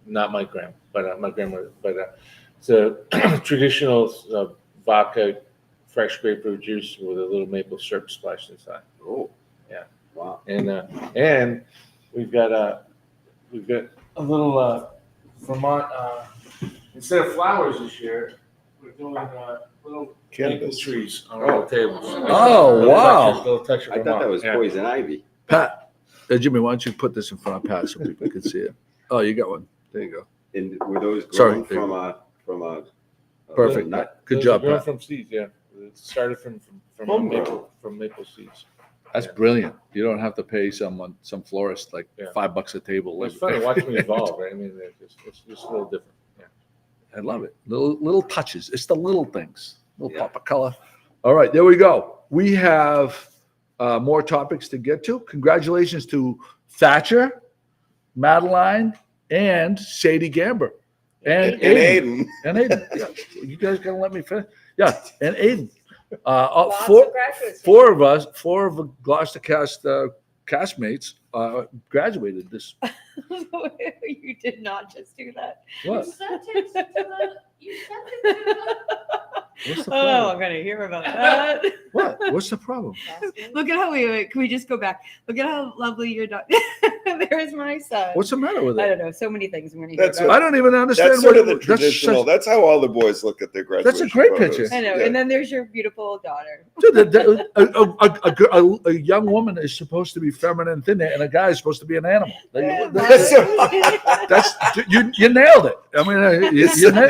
not my grandma, but my grandmother. But it's a traditional vodka, fresh grapefruit juice with a little maple syrup splashed inside. Oh, Yeah. wow. And we've got a little Vermont. Instead of flowers this year, we're doing little maple Cannabis. trees on our tables. Oh, wow. Little touch of I thought that was Vermont. poison ivy. Pat, Jimmy, why don't you put this in front of Pat so people can see it? Oh, you got one. There you go. And were those Sorry. grown from a Perfect. nut? Good Those job, are grown Pat. from seeds. Yeah, it started from Homegrown. maple seeds. That's brilliant. You don't have to pay some florist like Yeah. $5 a table. It's funny watching me evolve, right? I mean, it's just a little different. Yeah. I love it. Little touches. It's the little things. Little pop of color. All right, there we go. We have more topics to get to. Congratulations to Thatcher, Madeline, and Sadie Gamber. And Aiden. And Aiden. Yeah. You guys gotta let me finish. Yeah, and Aiden. Lots Four of graduates. of the GloucesterCast castmates graduated this. You did not just do that. What? You sent it to the. What's the Oh, problem? I'm gonna hear about that. What? What's the problem? Look at how wait. Can we just go back? Look at how lovely your dog. There's my son. What's the matter with I it? don't know. So many things I'm gonna hear That's about. I don't even understand. That's sort of the that's traditional. such- That's how all the boys look at their graduation. That's a great photos. picture. I know. Yeah. And then there's your beautiful daughter. Dude, a young woman is supposed to be feminine and thin, and a guy is supposed to be an animal. That's you nailed it. I mean,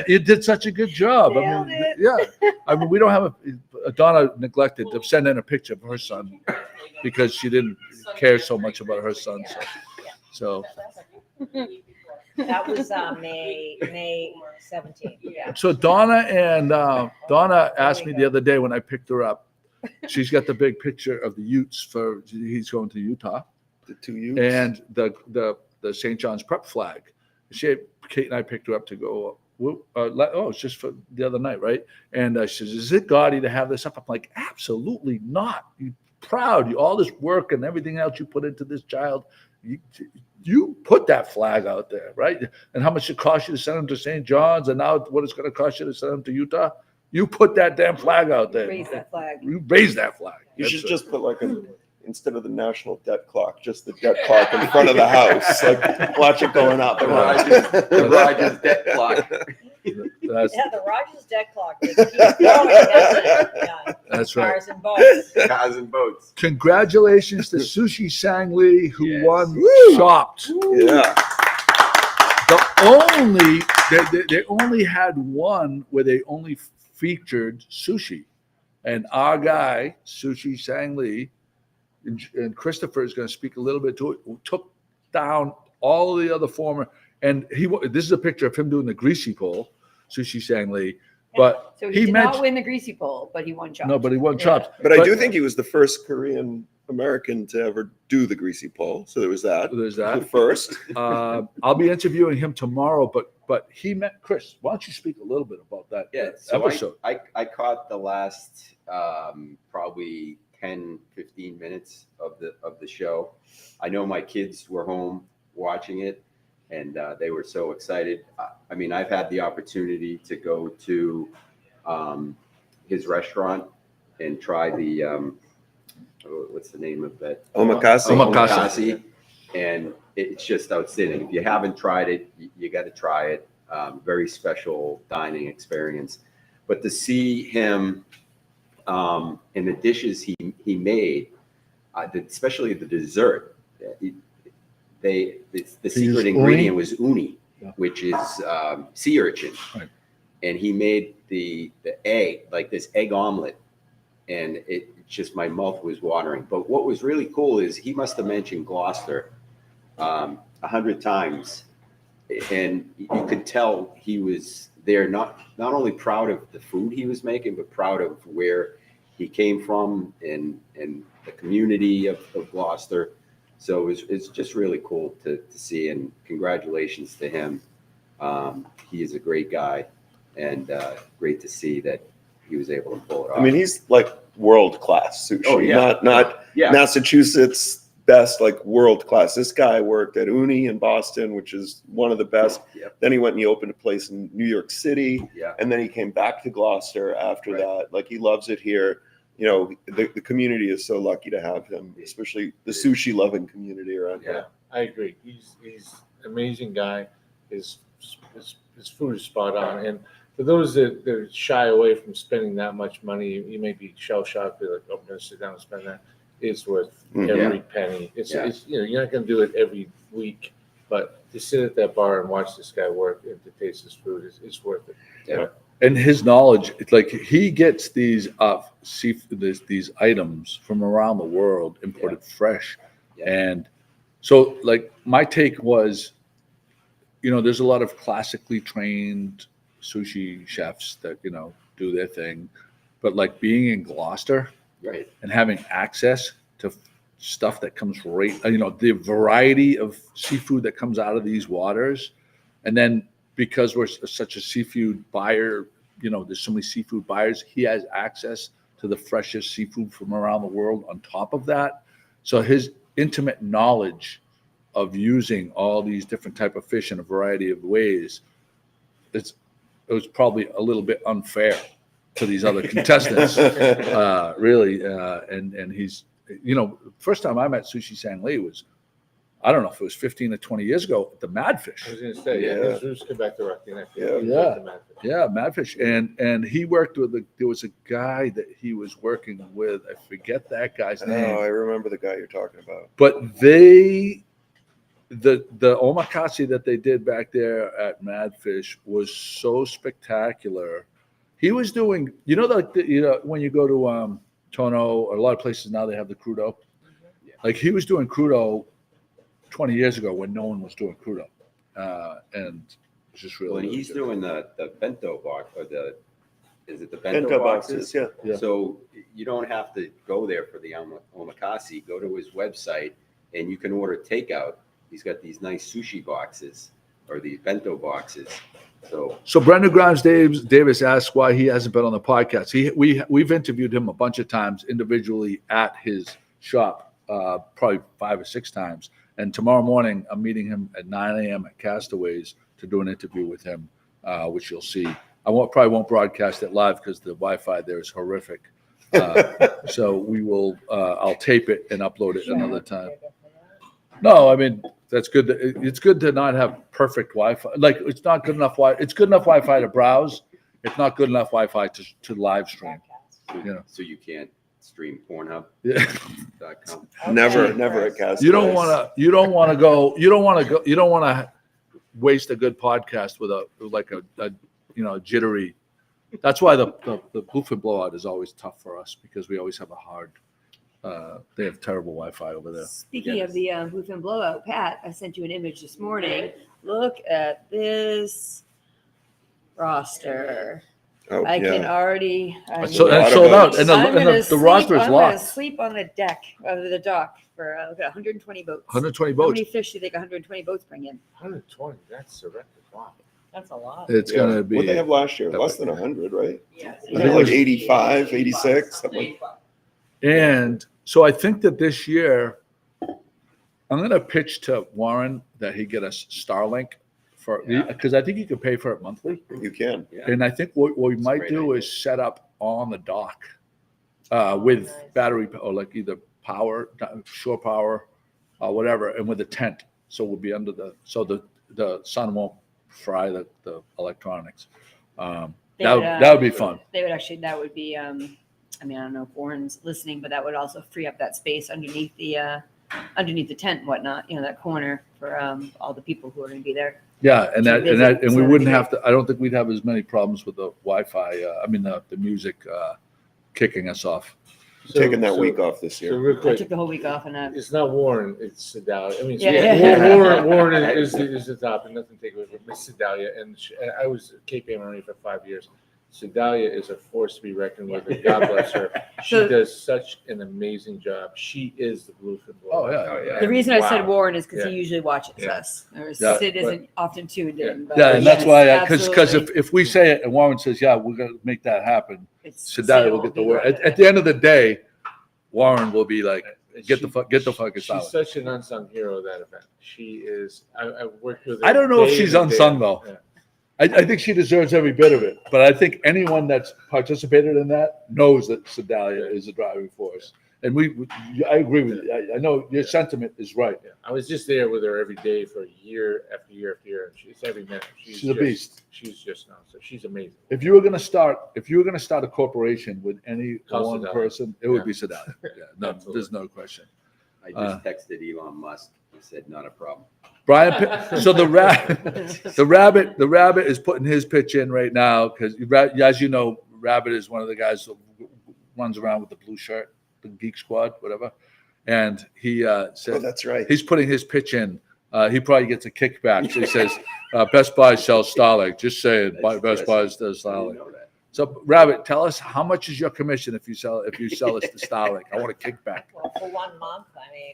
you did such a good job. Nailed it. Yeah. I mean, we don't have Donna neglected to send in a picture of her son because she didn't care so much about her son. So That was May 17th. Yeah. So Donna asked me the other day when I picked her up. She's got the big picture of the Utes he's going to Utah, The two Utes. and the St. John's Prep flag. Kate and I picked her up to go. It's just for the other night, right? And she says, "Is it gaudy to have this up?" I'm like, "Absolutely not. You proud. All this work and everything else you put into this child. You put that flag out there, right? And how much it cost you to send them to St. John's, and now what it's going to cost you to send them to Utah. You put that damn flag out there. Raise that flag. You raise that flag. You That's should it. just put like instead of the national debt clock, just the debt clock in front of the house. Like watch it going up. The Rogers debt clock. That's, Yeah, the Rogers debt clock. They keep going, doesn't it? Yeah. that's right. Cars and boats. Cars and boats. Congratulations to Sushi Sang Lee, who Yes. won Chopped. Yeah. They only had one where they only featured sushi, and our guy Sushi Sang Lee, and Christopher is going to speak a little bit to it. Took down all of the other former, and this is a picture of him doing the greasy pole, Sushi Sang Lee. But So he did not win the greasy pole, but he won chops. no, but he won Chopped. But I do think he was the first Korean American to ever do the greasy pole. So there was that. There's The that. first. I'll be interviewing him tomorrow, but but he met Chris. Why don't you speak a little bit about that Yeah, so episode? I caught the last probably 10, 15 minutes of the show. I know my kids were home watching it, and they were so excited. I mean, I've had the opportunity to go to his restaurant and try the what's the name of that? Omakase. Omakase. And it's just outstanding. If you haven't tried it, you got to try it. Very special dining experience. But to see him and the dishes he made, especially the dessert, the secret ingredient was uni, which is sea urchin. Right. And he made the egg, like this egg omelet, and it just, my mouth was watering. But what was really cool is he must have mentioned Gloucester 100 times, and you could tell he was there not only proud of the food he was making, but proud of where he came from and the community of Gloucester. So it's just really cool to see, and congratulations to him. He is a great guy, and great to see that he was able to pull it off. I mean, he's like world class sushi. Oh, yeah. Not Yeah. Massachusetts best, like world class. This guy worked at Uni in Boston, which is one of the best. Yep. Then he went and he opened a place in New York City, Yeah. and then he came back to Gloucester after Right. that. Like, he loves it here. You know, the community is so lucky to have him, especially the sushi loving community around Yeah. here. I agree. He's an amazing guy. His food is spot on. And for those that shy away from spending that much money, you may be shell shocked, be like, "Oh, I'm going to sit down and spend that." It's worth every penny. It's you know, you're not going to do it every week, but to sit at that bar and watch this guy work and to taste his food is worth it. Yeah. And his knowledge, it's like he gets these these items from around the world imported fresh. Yeah. And so, like, my take was, you know, there's a lot of classically trained sushi chefs that, you know, do their thing, but like being in Gloucester Right. and having access to stuff that comes right, you know, the variety of seafood that comes out of these waters. And then because we're such a seafood buyer, you know, there's so many seafood buyers, he has access to the freshest seafood from around the world on top of that. So his intimate knowledge of using all these different type of fish in a variety of ways, it was probably a little bit unfair to these other contestants, really. And he's, you know, first time I met Sushi Sang Lee was, I don't know if it was 15 or 20 years ago at the Madfish. I was going to say, Yeah. Zeus came back to Rocky Neck. Yeah. Yeah, Madfish. And he worked with, there was a guy that he was working with. I forget that guy's Oh, name. I remember the guy you're talking about. But the omakase that they did back there at Madfish was so spectacular. He was doing, you know, like you know, when you go to Tono or a lot of places now, they have the crudo. Yeah. Like, he was doing crudo 20 years ago when no one was doing crudo, and it's just really. Well, and really he's good. doing the bento box, or is it the Bento bento boxes, yeah. Yeah. So you don't have to go there for the omakase. Go to his website and you can order takeout. He's got these nice sushi boxes or these bento boxes. So Brendan Grimes Davis asked why he hasn't been on the podcast. We've interviewed him a bunch of times individually at his shop, probably 5 or 6 times. And tomorrow morning, I'm meeting him at 9 a.m. at Castaways to do an interview with him, which you'll see. I probably won't broadcast it live because the Wi-Fi there is horrific. So we will. I'll tape it and upload it another time. No, I mean, that's good. It's good to not have perfect Wi-Fi. Like, it's not good enough. It's good enough Wi-Fi to browse. It's not good enough Wi-Fi to live stream. Yeah. So you can't stream Pornhub.com. Yeah. Never at Castaways. You don't want to waste a good podcast with a jittery. That's why the Bluefin blowout is always tough for us, because we always have a hard. They have terrible Wi-Fi over there. Speaking of the Bluefin blowout, Pat, I sent you an image this morning. Look at this roster. Oh, I can yeah. already. So lot it's of sold out, boats. and I'm gonna the roster is I'm gonna locked. sleep on the deck of the dock for look at 120 boats. 120 How boats. many fish do you think 120 boats bring in? 120. That's a record. Wow. That's a lot. It's Yeah. gonna be. What they have last year? Less than 100, right? Yes. I I think think it like was- 85, 86, something like. And so I think that this year, I'm going to pitch to Warren that he get us Starlink for, Yeah. because I think you can pay for it monthly. You can. Yeah. And I think what we That's a might great do idea. is set up on the dock with Nice. battery or like either power, shore power, whatever, and with a tent. So we'll be under so the sun won't fry the electronics. That would be fun. They would actually, that would be, I mean, I don't know if Warren's listening, but that would also free up that space underneath the tent and whatnot, that corner for all the people who are going to be there. Yeah, and To visit, we so wouldn't that'd have to. I don't think we'd have as many problems with the Wi-Fi. I mean, the music kicking us off. Taking that week off this So year. real I quick, took the whole week off and it's not Warren, it's Sedalia. I mean, Yeah. Warren is the top, and nothing to take away from Miss Sedalia. And I was Cape Ann Marine for 5 years. Sedalia is a force to be reckoned with, and God bless her. She So- does such an amazing job. She is the bluefin boy. Oh, yeah. Oh, yeah. the reason I said Wow. Warren is because Yeah. he usually watches Yeah. us. Or Yeah. Sid isn't often tuned in. But Yeah, and that's yes, why because absolutely. if we say it and Warren says, yeah, we're going to make that happen, It's- Sedalia Sid will get the be word. right At the end of the day, Warren will be like, And get the fuck She's out. such an unsung hero of that event. She is. I worked with her. I don't know if day she's in and day unsung, out. though. Yeah. I think she deserves every bit of it. But I think anyone that's participated in that knows that Sedalia is the driving force. And I agree with you. I know your sentiment is right. Yeah, I was just there with her every day for year after year after year, and she's every minute. She's a beast. She's just not. So she's amazing. If you were going to start a corporation with any Call one Sedalia. person, it would Yeah. be Sedalia. Yeah, no, Absolutely. there's no question. I just texted Elon Musk. He said, not a problem. Brian, so the rabbit is putting his pitch in right now because, as you know, Rabbit is one of the guys that runs around with the blue shirt, the Geek Squad, whatever. And he Oh, said that's right. he's putting his pitch in. He probably gets a kickback. So he says, Best Buy sells Starlink. Just saying, That's Best Buy does I didn't Starlink. know that. So, Rabbit, tell us how much is your commission if you sell us the Starlink? I want a kickback. Well, for 1 month, I mean,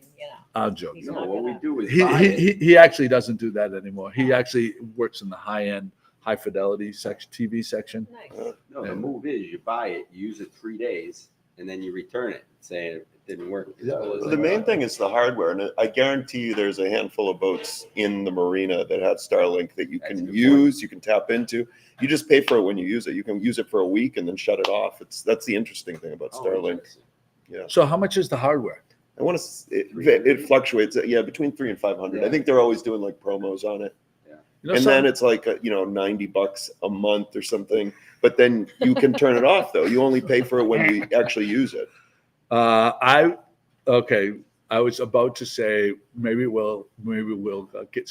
I'm joking. He's No, not what we gonna- do is buy it. He actually doesn't do that anymore. He actually works in the high-end, high-fidelity section, TV section. nice. No, the move is you buy it, you use it 3 days, and then you return it, saying it didn't work. as Yeah. well as Well, I the main thought. thing is the hardware, and I guarantee you there's a handful of boats in the marina that have Starlink that you That's a can good use, you can tap into. You just pay for it when you use it. You can use it for a week and then shut it off. That's the interesting thing about Oh, Starlink. interesting. So how much is the hardware? I want to. It fluctuates. Yeah, between 300 and 500. I Yeah. think they're always doing like promos on it, You know, and some- then it's like $90 a month or something. But then you can turn it off though. You only pay for it when you actually use it. I was about to say maybe we'll get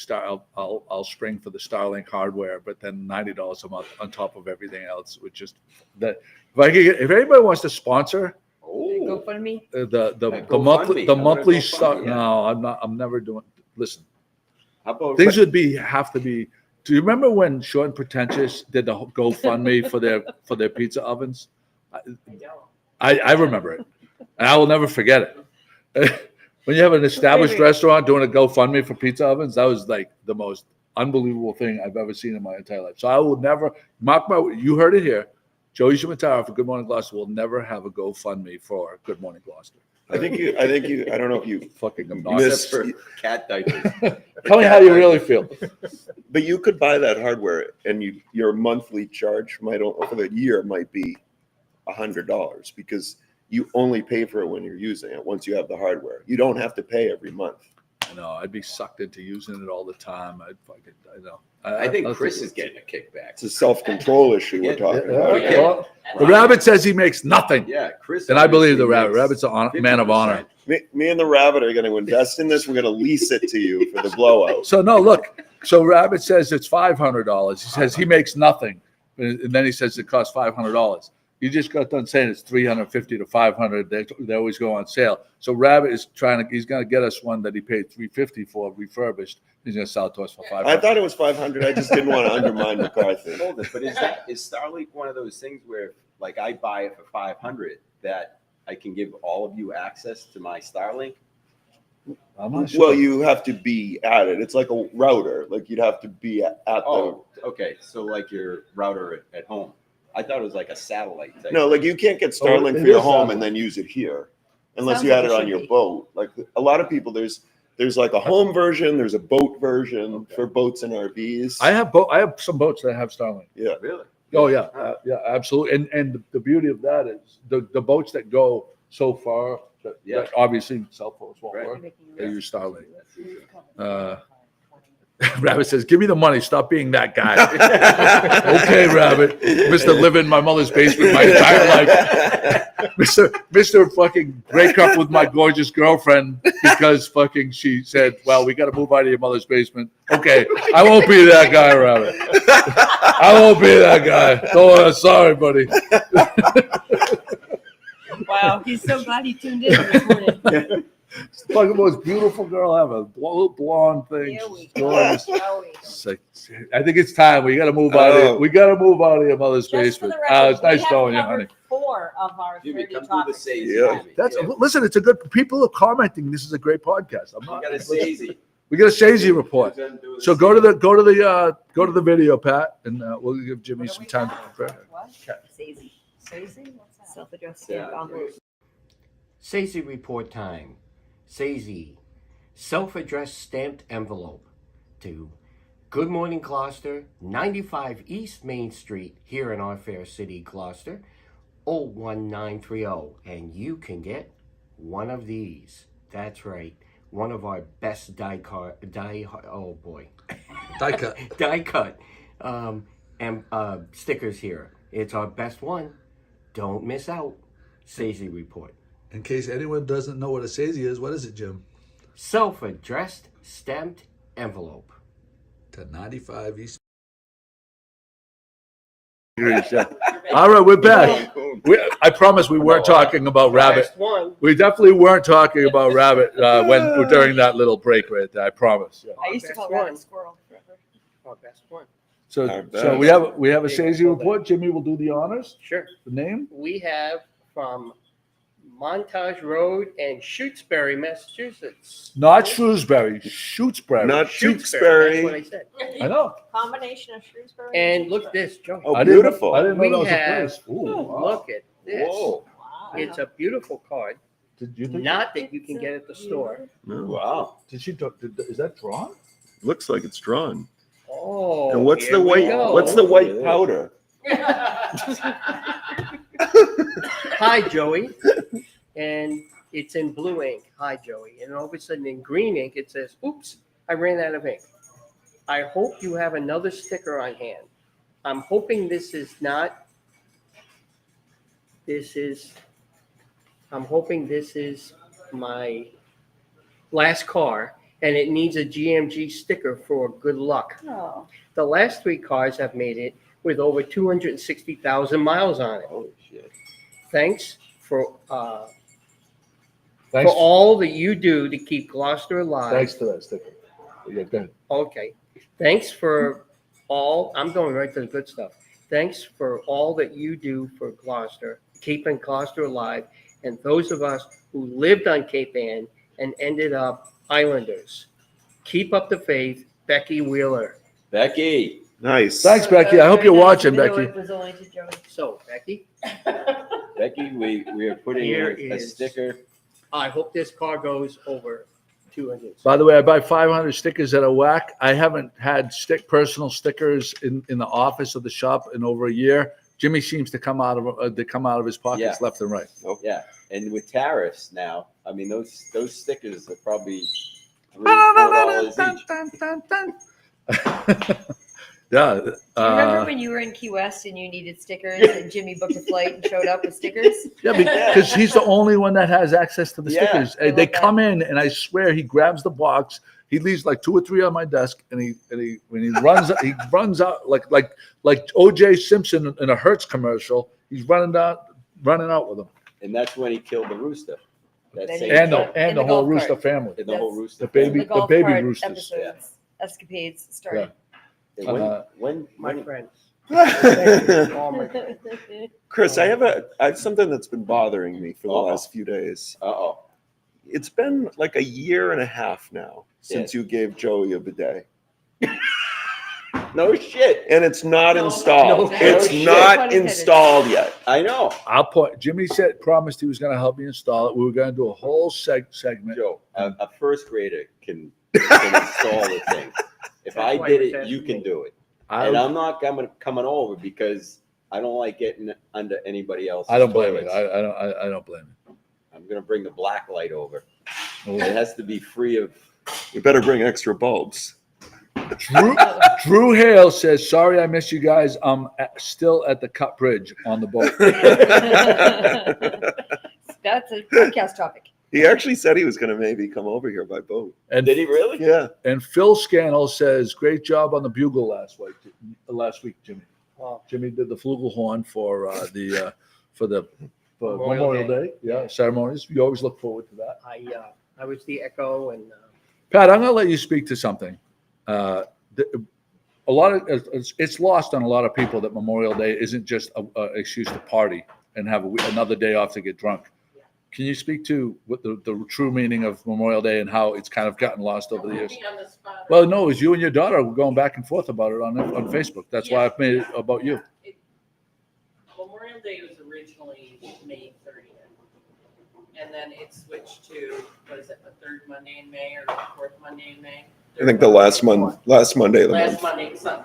I'll spring for the Starlink hardware, but then $90 a month on top of everything else, which just that if anybody wants to sponsor Go Oh, fund me. the GoFundMe. I wanna monthly GoFundMe, stuff. yeah. No, I'm never doing. Listen, how about things have to be. Do you remember when Short and Pretentious did the GoFundMe for their pizza ovens? I remember it, and I will never forget it. When you have an established restaurant doing a GoFundMe for pizza ovens, that was like the most unbelievable thing I've ever seen in my entire life. So I will never mark my. You heard it here. Joey Shimatara for Good Morning Gloucester will never have a GoFundMe for Good Morning Gloucester. I think you. I don't know if you. Fucking obnoxious. except for cat diapers? Tell me how you really feel. But you could buy that hardware, and your monthly charge for the year might be $100 because you only pay for it when you're using it. Once you have the hardware, you don't have to pay every month. I know. I'd be sucked into using it all the time. I know. I think Chris is getting a kickback. It's a self-control issue we're talking about. Yeah. Well, the rabbit says he makes nothing, Yeah, Chris. and I believe the obviously rabbit. makes Rabbit's a man of honor. 50%. Me and the rabbit are going to invest in this. We're going to lease it to you for the blowout. So no, look. So Rabbit says it's $500. He says he makes nothing, and then he says it costs $500. You just got done saying it's $350 to $500. They always go on sale. So Rabbit is he's going to get us one that he paid $350 for refurbished. He's going to sell it to us for $500. I thought it was 500. I just didn't want to undermine McCarthy. Hold it, but is Starlink one of those things where, like, I buy it for 500 that I can give all of you access to my Starlink? I'm not sure. Well, you have to be at it. It's like a router. Like you'd have to be at the. Oh, okay. So like your router at home. I thought it was like a satellite thing. No, like you can't get Oh, Starlink it for your is home satellite. and then use it here, unless Sounds you like had it it on should your be. boat. Like a lot of people, there's like a home version, there's a boat version Okay. for boats and RVs. I have some boats that have Starlink. Yeah. Really? Oh yeah, yeah, absolutely. And the beauty of that is the boats that go so far that obviously cell phones won't Right. work. They use Starlink. Rabbit says, "Give me the money. Stop being that guy." Okay, Rabbit. Mr. Live in my mother's basement my entire life. Mr. fucking break up with my gorgeous girlfriend because fucking she said, "Well, we got to move out of your mother's basement." Okay, I won't be that guy, Rabbit. I won't be that guy. Oh, sorry, buddy. Wow, he's so glad he tuned in this morning. It's the fucking most beautiful girl ever. Little blonde thing. Here we She's go. gorgeous. Joey. It's like, I think it's time. We got to move out of here. We got to move out of your mother's Just for basement. the record, It's nice we have knowing you, covered honey. 4 of our Jimmy, 30 come through the topics. Sazy. Yeah. Jimmy. That's listen. It's a good. People are commenting. This is a great podcast. I'm You not. got a Sazy. We got a Shazy report. So go to the video, Pat, and we'll give Jimmy some time to prepare. What? Sazy. Sazy? What's that? Self-addressed Yeah. stamp envelope. Sazy report time. Sazy, self-addressed stamped envelope to Good Morning Gloucester, 95 East Main Street, here in our fair city, Gloucester, 01930. And you can get one of these. That's right. One of our best die cut stickers here. It's our best one. Don't miss out. Sazy report. In case anyone doesn't know what a Sazy is, what is it, Jim? Self-addressed stamped envelope. To 95 East. All right, we're back. I promise we weren't talking about Rabbit. Last one. We definitely weren't talking about Rabbit during that little break right there. I promise. Yeah. I used to call Best one. Rabbit Squirrel forever. Our best one. So Our we have a Sazy report. Jimmy will do the honors. Sure. The name? We have from Montage Road and Shutesbury, Massachusetts. Not Shrewsbury, Shutesbury. Not Shutesbury. That's what Tewksbury. I said. I know. Combination of Shrewsbury. And look at this, Joe. Oh, I didn't- beautiful. I didn't know We that was have- a place. Ooh, wow. Look at this. Whoa. Wow. It's a beautiful card. Did you think? Not that you can get at the store. Wow. Did she? Is that drawn? Looks like it's drawn. Oh. And what's here the we white? go. What's the white powder? Hi, Joey. And it's in blue ink. Hi, Joey. And all of a sudden in green ink, it says, oops, I ran out of ink. I hope you have another sticker on hand. I'm hoping this is not, I'm hoping this is my last car and it needs a GMG sticker for good luck. Oh, The last 3 cars have made it with over 260,000 miles on it. Holy shit. Thanks for Thanks. all that you do to keep Gloucester alive. Thanks to that sticker. Yeah, go ahead. Okay. Thanks for all, I'm going right to the good stuff. Thanks for all that you do for Gloucester, keeping Gloucester alive, and those of us who lived on Cape Ann and ended up islanders. Keep up the faith, Becky Wheeler. Becky. Nice. Thanks, Becky. I hope you're watching, Even though Becky. It was only to Joey. So, Becky, Becky, we are putting Here in a is- sticker. I hope this car goes over 200. By the way, I buy 500 stickers at a whack. I haven't had personal stickers in the office of the shop in over a year. Jimmy seems to come out of his pockets Yeah. left and right. Yeah. And with tariffs now, I mean, those stickers are probably $3-4 each. Yeah. Do you remember when you were in Key West and you needed stickers and Jimmy booked a flight and showed up with stickers? Yeah, because he's the only one that has access to the Yeah. stickers. I They love come in, and I swear he grabs the box. He leaves like 2 or 3 on my desk, and when he runs out like O.J. Simpson in a Hertz commercial. He's running out with them, And that's when he killed the rooster. That And same and time. the In the whole golf rooster cart. family, And the whole rooster. the baby, The golf baby cart roosters. episodes, escapades started. And when My friends. Chris, I have something that's been bothering me for the Uh-oh. last few days. Uh-oh. it's been like a year and a half now since you gave Joey a bidet. No shit. And it's not No, installed. no It's shit. not installed yet. I know. Jimmy promised he was going to help me install it. We were going to do a whole segment. Joe, a first grader can install the thing. If I why did he was it, you asking can me. do it. And I'm not coming over because I don't like getting under anybody else's I don't blame it. toilets. I don't blame it. I'm gonna bring the black light over. Oh. It has to be free of. We better bring extra bulbs. Drew Hale says, "Sorry, I missed you guys. I'm still at the Cut Bridge on the boat." That's a podcast topic. He actually said he was going to maybe come over here by boat. And Did he really? Yeah. And Phil Scannell says, "Great job on the bugle last week, Jimmy. Wow. Jimmy did the flugelhorn for Memorial Day. Day. Yeah, ceremonies. You always look forward to that." I was the echo, and Pat, I'm going to let you speak to something. A lot of it's lost on a lot of people that Memorial Day isn't just an excuse to party and have another day off to get drunk. Can you speak to what the true meaning of Memorial Day and how it's kind of gotten lost over the years? Well, no, it was you and your daughter were going back and forth about it on Facebook. That's why I've made it about you. Memorial Day was originally May 30th. And then it switched to, what is it, the third Monday in May or the fourth Monday in May? I think the last Monday of the Last month. Monday,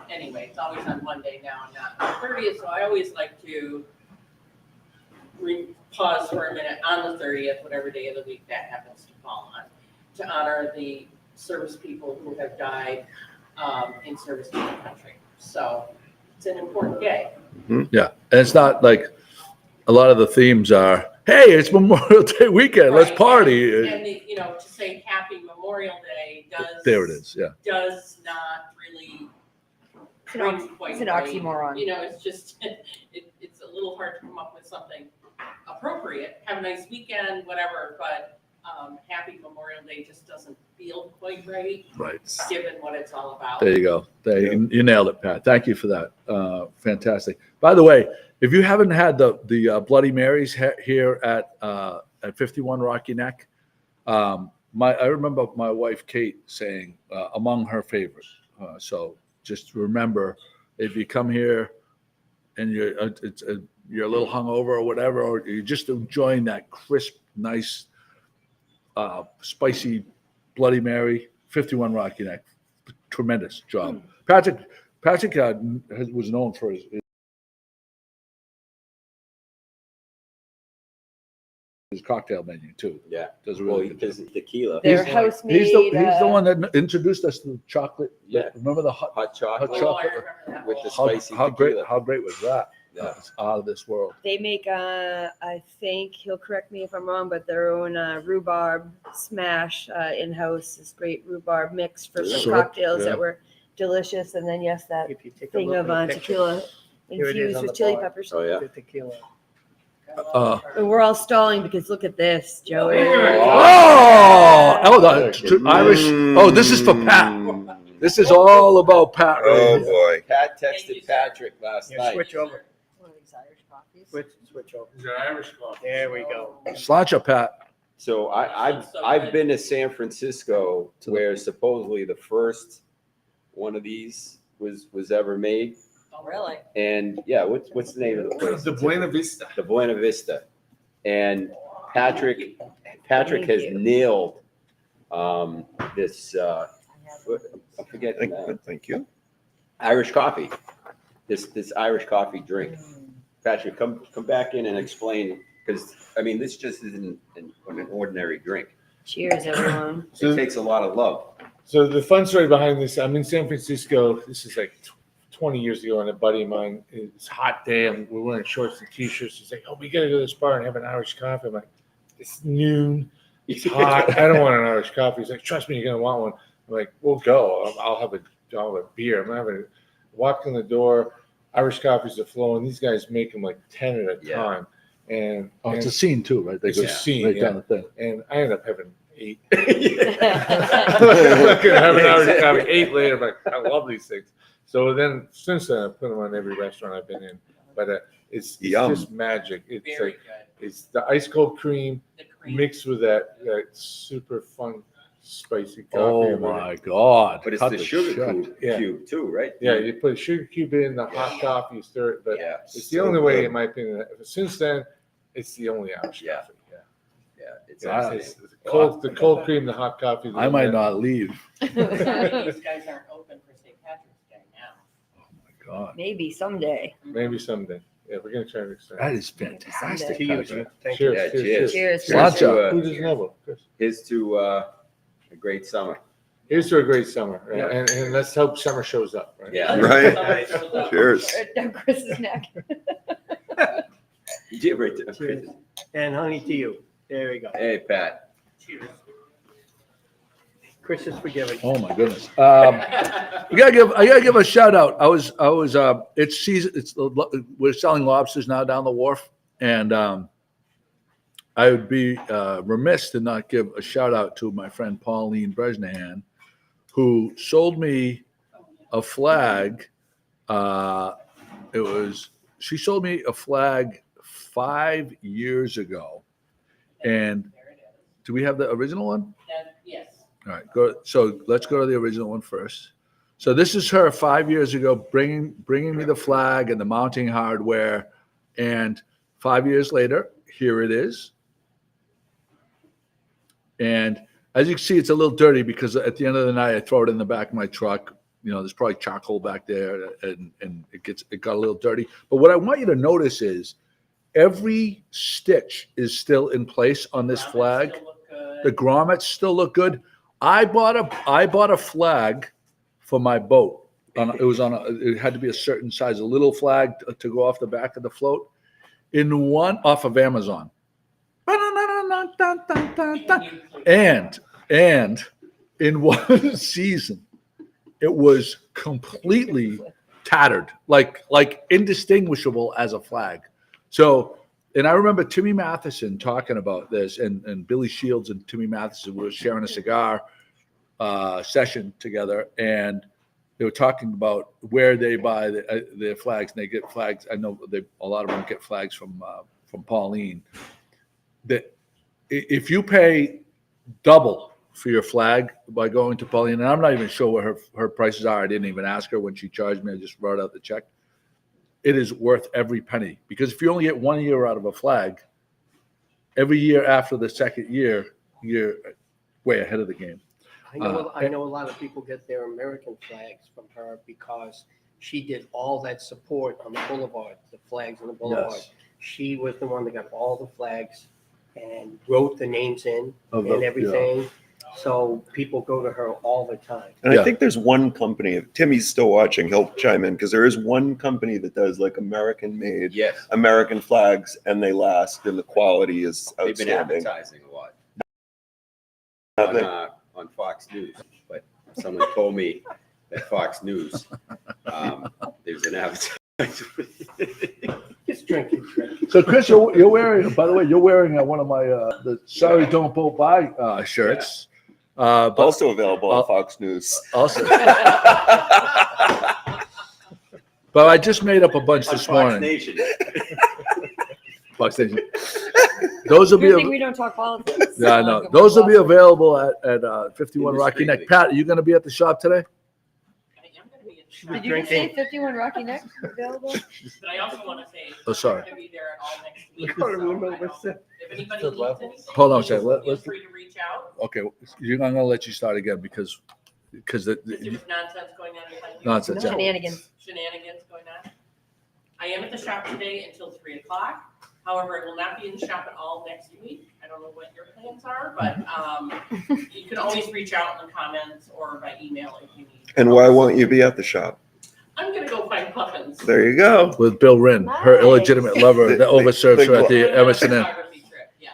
anyway, it's always on Monday now and not the 30th. So I always like to pause for a minute on the 30th, whatever day of the week that happens to fall on, to honor the service people who have died in service to the country. So it's an important day. Yeah, and it's not like a lot of the themes are, "Hey, it's Memorial Day weekend, let's Right. party." And to say Happy Memorial Day There it is. Yeah. does not really It's an, ring ox- quite it's an right. oxymoron. It's just it's a little hard to come up with something appropriate. Have a nice weekend, whatever, but Happy Memorial Day just doesn't feel quite right, Right. given what it's all about. There you go. You nailed it, Pat. Thank you for that. Fantastic. By the way, if you haven't had the Bloody Marys here at 51 Rocky Neck, I remember my wife Kate saying among her favorites. So just remember, if you come here and you're a little hungover or whatever, or you're just enjoying that crisp, nice, spicy Bloody Mary, 51 Rocky Neck. Tremendous job. Patrick was known for his cocktail menu too. Yeah. Does a Well, really good because job. tequila, They're He's house He's made. the one that introduced us to the chocolate. Yeah. Remember the hot hot chocolate Oh, I chocolate remember that. with the how, spicy how great tequila. was that? Yeah. It's out of this world. They make, I think he'll correct me if I'm wrong, but their own rhubarb smash in-house. This great rhubarb mix for some Sure, cocktails yeah. that were delicious. And then, yes, that if you take a thing look of at the picture, tequila Here it is infused on with the chili bar. peppers. Oh yeah. the tequila. And we're all stalling because look at this, Joey. Irish. Oh, this is for Pat. Mm. This is all about Pat. Oh Right here. boy. Pat Thank you, texted sir. Patrick last Yeah, night. switch over. One of these Irish coffees. Switch over. Is it Irish coffee? There we go. Sláinte, Pat. So I've been to San Francisco where supposedly the first one of these was ever made. Oh, really? And yeah, what's the name of the place? The Buena Vista. The Buena Vista. And Patrick Thank has you. nailed this I'm forgetting Thank you. Irish coffee. This Irish coffee drink. Patrick, come back in and explain, because I mean this just isn't an ordinary drink. Cheers, everyone. It takes a lot of love. So the fun story behind this, I'm in San Francisco. This is like 20 years ago, and a buddy of mine, it's a hot day, and we're wearing shorts and t-shirts. He's like, "Oh, we got to go to this bar and have an Irish coffee." I'm like, "It's noon. It's hot. I don't want an Irish coffee." He's like, "Trust me, you're going to want one." I'm like, "We'll go. I'll have a beer." I'm having walked in the door. Irish coffees are flowing. These guys make them like 10 at a Yeah. time. And, Oh, it's a scene too, right? They It's go a scene, right yeah. down the thing. and I ended up having 8. I'm not gonna have an Irish coffee 8 later, but I love these things. So then, since then, I put them on every restaurant I've been in. But it's Yum. just magic. It's Very like good. it's the ice cold cream, The cream. mixed with that super fun, spicy coffee. Oh with it. my God! But it's Cut the sugar shit. cube too, right? Yeah, you put a sugar cube in the hot coffee, you stir it, but Yeah. it's the only way, in my opinion. Since then, it's the only Irish Yeah. coffee. Yeah, it's Yeah. It's the cold cream, the hot coffee. I might not leave. Sorry, these guys aren't open for St. Patrick's Day now. Oh my God! Maybe someday. Maybe someday. Yeah, we're gonna try to extend. That is fantastic. To you, Patrick. sir. Thank you. Cheers. Yeah, cheers. Cheers. Here's to, Sláinte. Who doesn't know? Chris? here's to a great summer. Here's to a great summer, right? Yeah. and let's hope summer shows up. Right? Yeah. Right. Cheers. Down Chris's neck. You did right there. Cheers. And honey to you. There we go. Hey, Pat. Cheers. Chris is forgiven. Oh my goodness. I gotta give a shout out. It's season. We're selling lobsters now down the wharf, and I would be remiss to not give a shout out to my friend Pauline Bresnahan, who sold me a flag. She sold me a flag 5 years ago, and There it is. do we have the original one? Yes. All right, so let's go to the original one first. So this is her 5 years ago bringing me the flag and the mounting hardware, and 5 years later, here it is. And as you can see, it's a little dirty because at the end of the night, I throw it in the back of my truck. You know, there's probably charcoal back there, and it got a little dirty. But what I want you to notice is every stitch is still in place on this flag. Still look good. The grommets still look good. I bought a flag for my boat. It had to be a certain size, a little flag to go off the back of the float. Off of Amazon. And in one season, it was completely tattered, like indistinguishable as a flag. So, and I remember Timmy Matheson talking about this, and Billy Shields and Timmy Matheson were sharing a cigar session together, and they were talking about where they buy their flags, and they get flags. I know a lot of them get flags from Pauline. That if you pay double for your flag by going to Pauline, and I'm not even sure what her prices are. I didn't even ask her when she charged me. I just wrote out the check. It is worth every penny, because if you only get 1 year out of a flag, every year after the second year, you're way ahead of the game. I know a lot of people get their American flags from her because she did all that support on the boulevard, the flags on the boulevard. Yes. She was the one that got all the flags and wrote the names in Of and the- everything. So people go to her all the time. And Yeah. I think there's one company, if Timmy's still watching, he'll chime in, because there is one company that does like American made, Yes. American flags, and they last, and the quality is They've been outstanding. advertising a lot Nothing. on Fox News, but someone told me that Fox News, there's an advertisement. Just drinking. So, Chris, you're wearing. By the way, you're wearing one of my the "Sorry Don't Boat By" shirts. But Also available on Fox News. also, but I just made up a bunch On this Fox morning. Nation. Fox Station. Those will Good thing be. we don't talk politics. Yeah, I know. Those will be available at 51 Rocky Neck. Industry. Pat, are you going to be at the shop today? I am gonna be in the shop, Did you just say 51 Rocky Neck available? but I also want to say. Oh, sorry. I'm gonna be there all next week. Look at so him, I what's don't- that? If anybody Good needs level. anything. Hold on a second. Feel Let's- free to reach out. Okay, I'm going to let you start again because If there's nonsense going on. you're telling me. Nonsense, yeah. Shenanigans. Shenanigans going on. I am at the shop today until 3:00. However, I will not be in the shop at all next week. I don't know what your plans are, but you can always reach out in the comments or by email if you need. And why won't you be at the shop? I'm gonna go find puffins. There you go. with Bill Wren, her Nice. illegitimate lover that overserves her at the Emerson Inn. Photography trip, yes.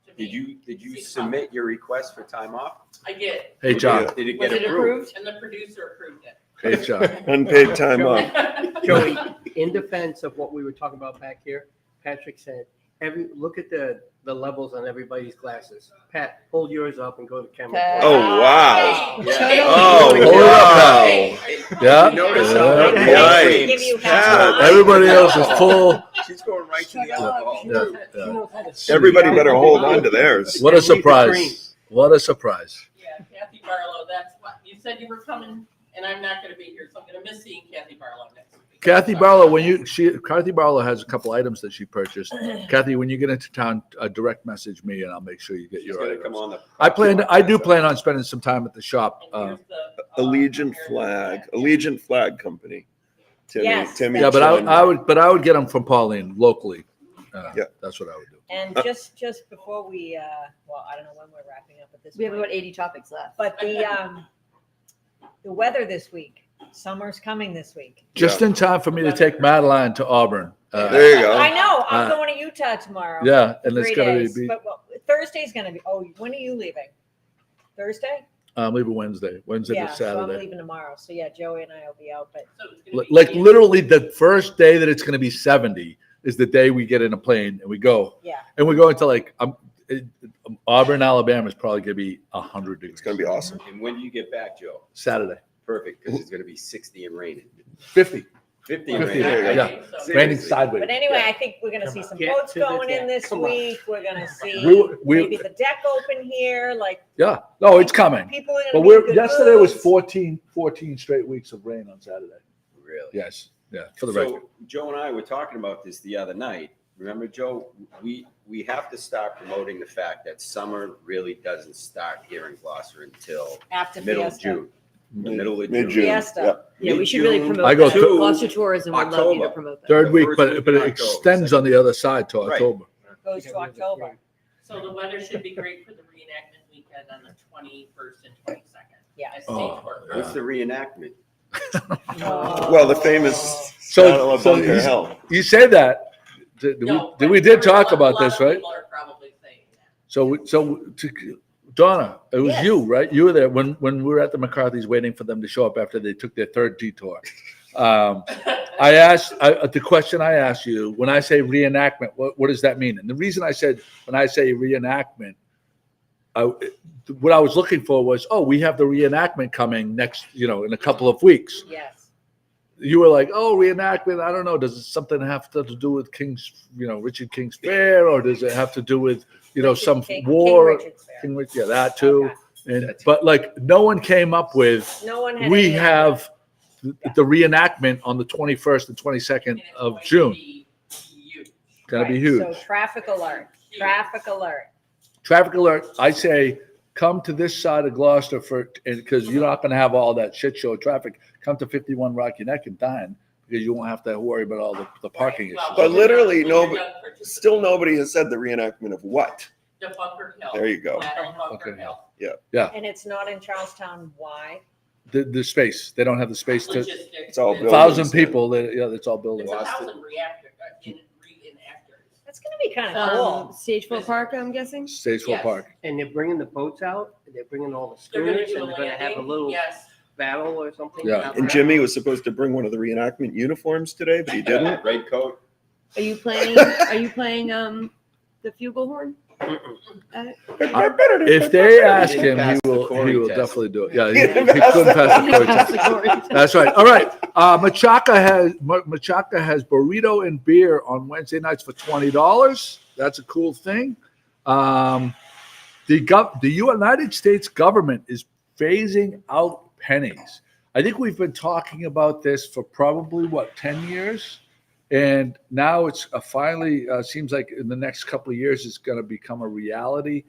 to Did meet. you submit your request for time off? I did, Hey, John. Did it Was get it approved? approved? and the producer approved it. Hey, John. Unpaid time off. Joey, in defense of what we were talking about back here, Patrick said, look at the levels on everybody's glasses. Pat, hold yours up and go to camera. Pat. Oh, wow. Yeah. Oh, Hold it up, wow. Yeah. You notice Yeah. how Yikes. Give you Pat. Everybody else is full. she's going right price of the Shut up. alcohol. Yeah, She yeah. knows how to sing. Everybody better hold on to theirs. What a Leave the cream. surprise! What a surprise! Yeah, Kathy Barlow, that's what, you said you were coming, and I'm not gonna be here, so I'm gonna miss seeing Kathy Barlow next week. Kathy Barlow, Kathy Barlow has a couple items that she purchased. Kathy, when you get into town, direct message me and I'll make sure you get She's your gonna items. come on the. I do plan on spending some time at the shop. And here's the, Allegiant Flag Company. Timmy, Yes, Timmy. Yeah, but Chin. I would get them from Pauline locally. Yeah. That's what I would do. And just before we, well, I don't know when we're wrapping up at this We have point. about 80 topics left. But the weather this week, summer's coming this week. Just in time for me to take Madeline to Auburn. There you go. I know, I'm Uh, going to Utah tomorrow. Yeah, and it's 3 gonna days, be. but Thursday's gonna be, when are you leaving? Thursday? I'm leaving Wednesday Yeah, to so I'm Saturday. leaving tomorrow. So yeah, Joey and I will be out, but so it's gonna be- Like literally the first day that it's going to be 70 is the day we get in a plane and we go. yeah. And we go into like Auburn, Alabama is probably going to be 100 degrees. It's gonna be awesome. And when do you get back, Joe? Saturday. Perfect, because it's gonna be 60 and raining. 50. 50 and 50, raining. yeah. Okay, so- Raining Seriously. sideways. But anyway, I think we're gonna see some Get boats to the going in deck. this Come on. week. We're gonna see We- maybe the deck open here, like Yeah. No, it's coming. people are But gonna be in good yesterday was moods. 14 straight weeks of rain on Saturday. Really? Yes. Yeah. For the record. So Joe and I were talking about this the other night. Remember, Joe, we have to start promoting the fact that summer really doesn't start here in Gloucester until After middle of Fiesta. June. The middle of Mid-June. June. Fiesta. Yeah, we should really Mid-June promote I go that. to- Gloucester Tourism would love you to October. promote that. Third the week, first but week it in October, extends on the other side to Right. October. Goes to October. So the weather should be great for the reenactment weekend on the 21st and 22nd. Yeah. At Oh, State Park. What's the reenactment? Well, the famous Battle of Bunker he's- Hill. You say that. Did No, we but did talk a about lot this, of right? People are probably saying that. So Donna, it was Yes. you, right? You were there when we were at the McCarthy's waiting for them to show up after they took their third detour. The question I asked you, when I say reenactment, what does that mean? And the reason I said, when I say reenactment, what I was looking for was, we have the reenactment coming next, in a couple of weeks. Yes. You were like, reenactment, I don't know. Does it something have to do with Richard King's Fair, or does it have to do with, some King war? Richard's Fair. King Richard, yeah, that too. Okay. But like, no one came up with, No one had. we any- have the reenactment on the 21st and 22nd And it's of going to June. be huge. Gonna be Right, huge. So traffic alert, traffic alert. Traffic alert, I say, come to this side of Gloucester because you're not gonna have all that shit show traffic. Come to 51 Rocky Neck and dine, because you won't have to worry about all the parking Well, issues. But literally, when you're nobody- done participating, Still nobody has said the reenactment of what? The Bunker Hill. There you go. Battle of Bunker Okay. Hill. And it's not in Charlestown. Why? The space, they don't have the space to, Logistics. It's all It's buildings. 1,000 people, it's all buildings. a Lost it. 1,000 reenactors. That's gonna be kind of cool. Stageville Park, I'm guessing. Statesville Yes. Park. And they're bringing the boats out, and they're bringing all the They're gonna schooners, do a and they're gonna have a landing. little Yes. battle or something. Yeah. out And there. Jimmy was supposed to bring one of the reenactment uniforms today, but he didn't. Red coat. Are you playing? Are you playing the flugelhorn? If they ask He him, didn't he pass the will Corey test. definitely do it. Yeah, He he didn't couldn't pass pass the Corey test. That's the Corey. That's right. All right. Machaca has burrito and beer on Wednesday nights for $20. That's a cool thing. The United States government is phasing out pennies. I think we've been talking about this for probably 10 years, and now it's finally seems like in the next couple of years it's going to become a reality.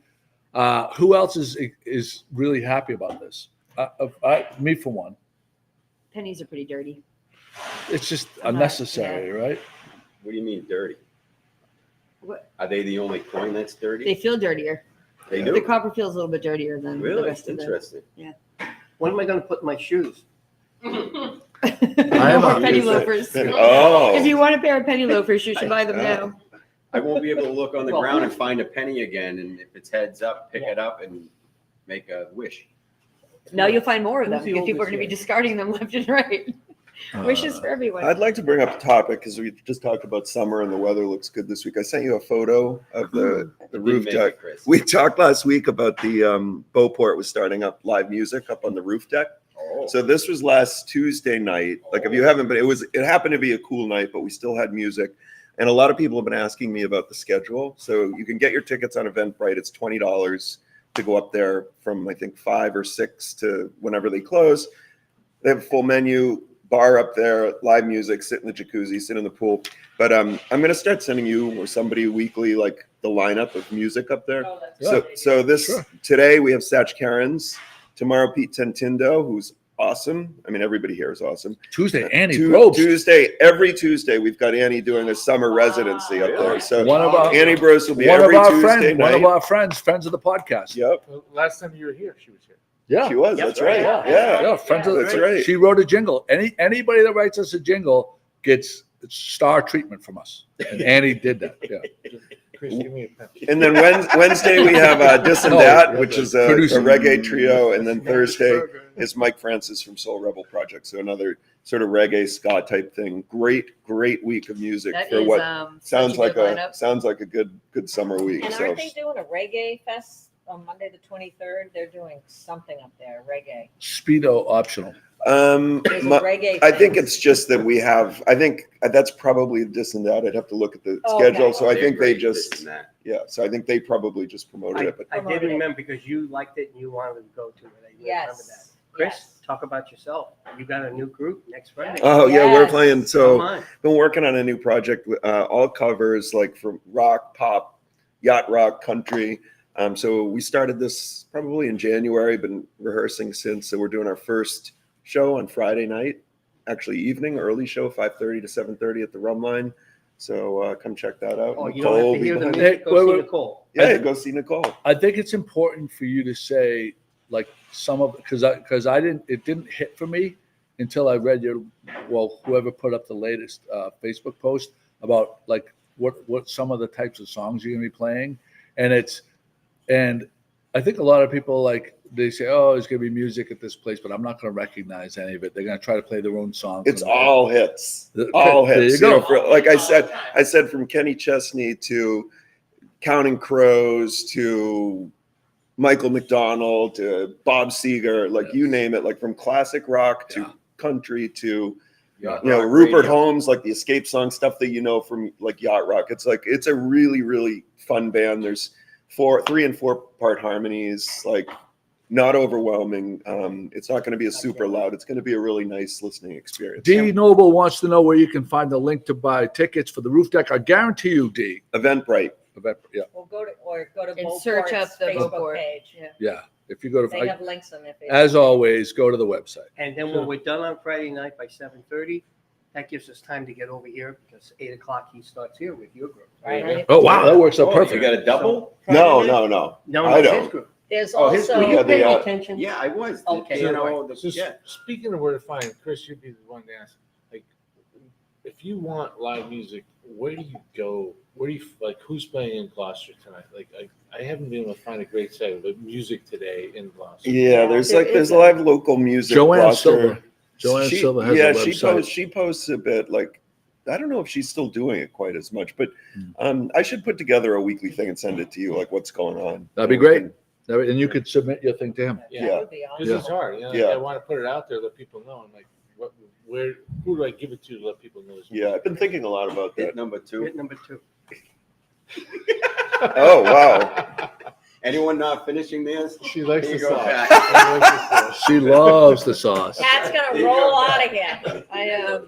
Who else is really happy about this? Me for one. Pennies are pretty dirty. It's just unnecessary, right? What do you mean dirty? What? Are they the only coin that's dirty? They feel dirtier. They The do. copper feels a little bit dirtier than the Really rest of them. interesting. When am I gonna put in my shoes? I am No more a- penny loafers. Oh, If you want a pair of penny loafers, you should buy them now. I won't be able to look on the Well, ground and find a penny again, and if it's heads up, pick it up and make a wish. Now you'll find more of them Who's the because people are oldest going to be here? discarding them left and right. Wishes for everyone. I'd like to bring up a topic because we just talked about summer and the weather looks good this week. I sent you a photo of the roof Didn't make deck. it, Chris. We talked last week about the Beauport was starting up live music up on the roof deck. Oh. So this was last Tuesday night. Like if you haven't, but it happened to be a cool night, but we still had music. And a lot of people have been asking me about the schedule. So you can get your tickets on Eventbrite. It's $20 to go up there from, I think, 5 or 6 to whenever they close. They have a full menu, bar up there, live music, sit in the jacuzzi, sit in the pool. But I'm going to start sending you or somebody weekly, like the lineup of music up there. Oh, that's Today we have Satch Karens. Tomorrow, Pete Tentindo, who's awesome. I mean, everybody here is awesome. Tuesday, Annie Probst. Every Tuesday, we've got Annie doing a summer residency up there. So Annie Probst will be one every of our Tuesday friends, night. one of our friends of the podcast. Yep. Well, last time you were here, she was here. Yeah, She was. That's right. Yeah. friends of That's right. She wrote a jingle. Anybody that writes us a jingle gets star treatment from us, and Annie did that. Yeah. Chris, give me a pen. And then Wednesday we have Dis and No, Dat, which is a producer. reggae trio. And then Thursday is Mike Francis from Soul Rebel Project. So another sort of reggae ska type thing. Great week of music That for is, what such sounds a like good lineup. sounds like a good summer week. And So aren't they doing a reggae fest on Monday the 23rd? They're doing something up there, reggae. Speedo optional. There's a reggae I think thing. it's just that we have. I think that's probably Dis and Dat. I'd have to look at the Okay. schedule. So I think they This just and that. So I think they probably just promoted it. But I did remember because you liked it and you wanted to go to it. I remember that. Yes. Chris, Yes. talk about yourself. You got a new group next Friday. oh yeah, we're Yes. playing. Come So on. been working on a new project. All covers like from rock, pop, yacht rock, country. So we started this probably in January. Been rehearsing since. So we're doing our first show on Friday night, actually early show, 5:30 to 7:30 at the Rum Line. So come check that out. Oh, you don't have Nicole to will hear be the behind- music. Go see wait. Nicole. Yeah, go see Nicole. I think it's important for you to say like some of because it didn't hit for me until I read whoever put up the latest Facebook post about like what some of the types of songs you're gonna be playing, and I think a lot of people like they say, oh, there's gonna be music at this place, but I'm not gonna recognize any of it. They're gonna try to play their own songs. It's all hits. There Hits. you go. Like I said, from Kenny Chesney to Counting Crows to Michael McDonald to Bob Seger, like you name it, like from classic rock to country to Rupert Holmes, like the Escape song stuff that you know from like yacht rock. It's a really, really fun band. There's 3 and 4 part harmonies, like not overwhelming. It's not going to be a super loud. It's going to be a really nice listening experience. D Noble wants to know where you can find the link to buy tickets for the roof deck. I guarantee you, D. Eventbrite. Yeah. We'll go to And Bolt search Port's up the Facebook Bolt. page. Yeah. If you go They to, have links on their Facebook. as always, go to the website. And then when we're done on Friday night by 7:30, that gives us time to get over here because 8 o'clock he starts here with your group. Right. Oh wow, that works out You perfect. got a double? No. No, I it's don't. his group. There's Oh, his also we got the, Pay attention. Yeah, I was. Okay. You know, So speaking of where to find, Chris, you'd be the one to ask. Like, if you want live music, where do you go? Where do you like? Who's playing in Gloucester tonight? Like, I haven't been able to find a great set of music today in Gloucester. Yeah, there's there like there's is a lot of local music. Joanne Gloucester. Silver. Joanne Silver has a website. she posts a bit. Like I don't know if she's still doing it quite as much, but I should put together a weekly thing and send it to you, like what's going on. That'd be great. And you could submit your thing to him. that Yeah. would be awesome. Because it's hard. You know, Yeah. I want to put it out there, let people know. I'm like, who do I give it to let people know? This Yeah, I've been thinking a lot about hit that. number 2. Hit number 2. Oh wow. Anyone not finishing theirs? She likes Here the you go, sauce. Pat. She likes the sauce. She loves the sauce. Pat's gonna roll out of here. I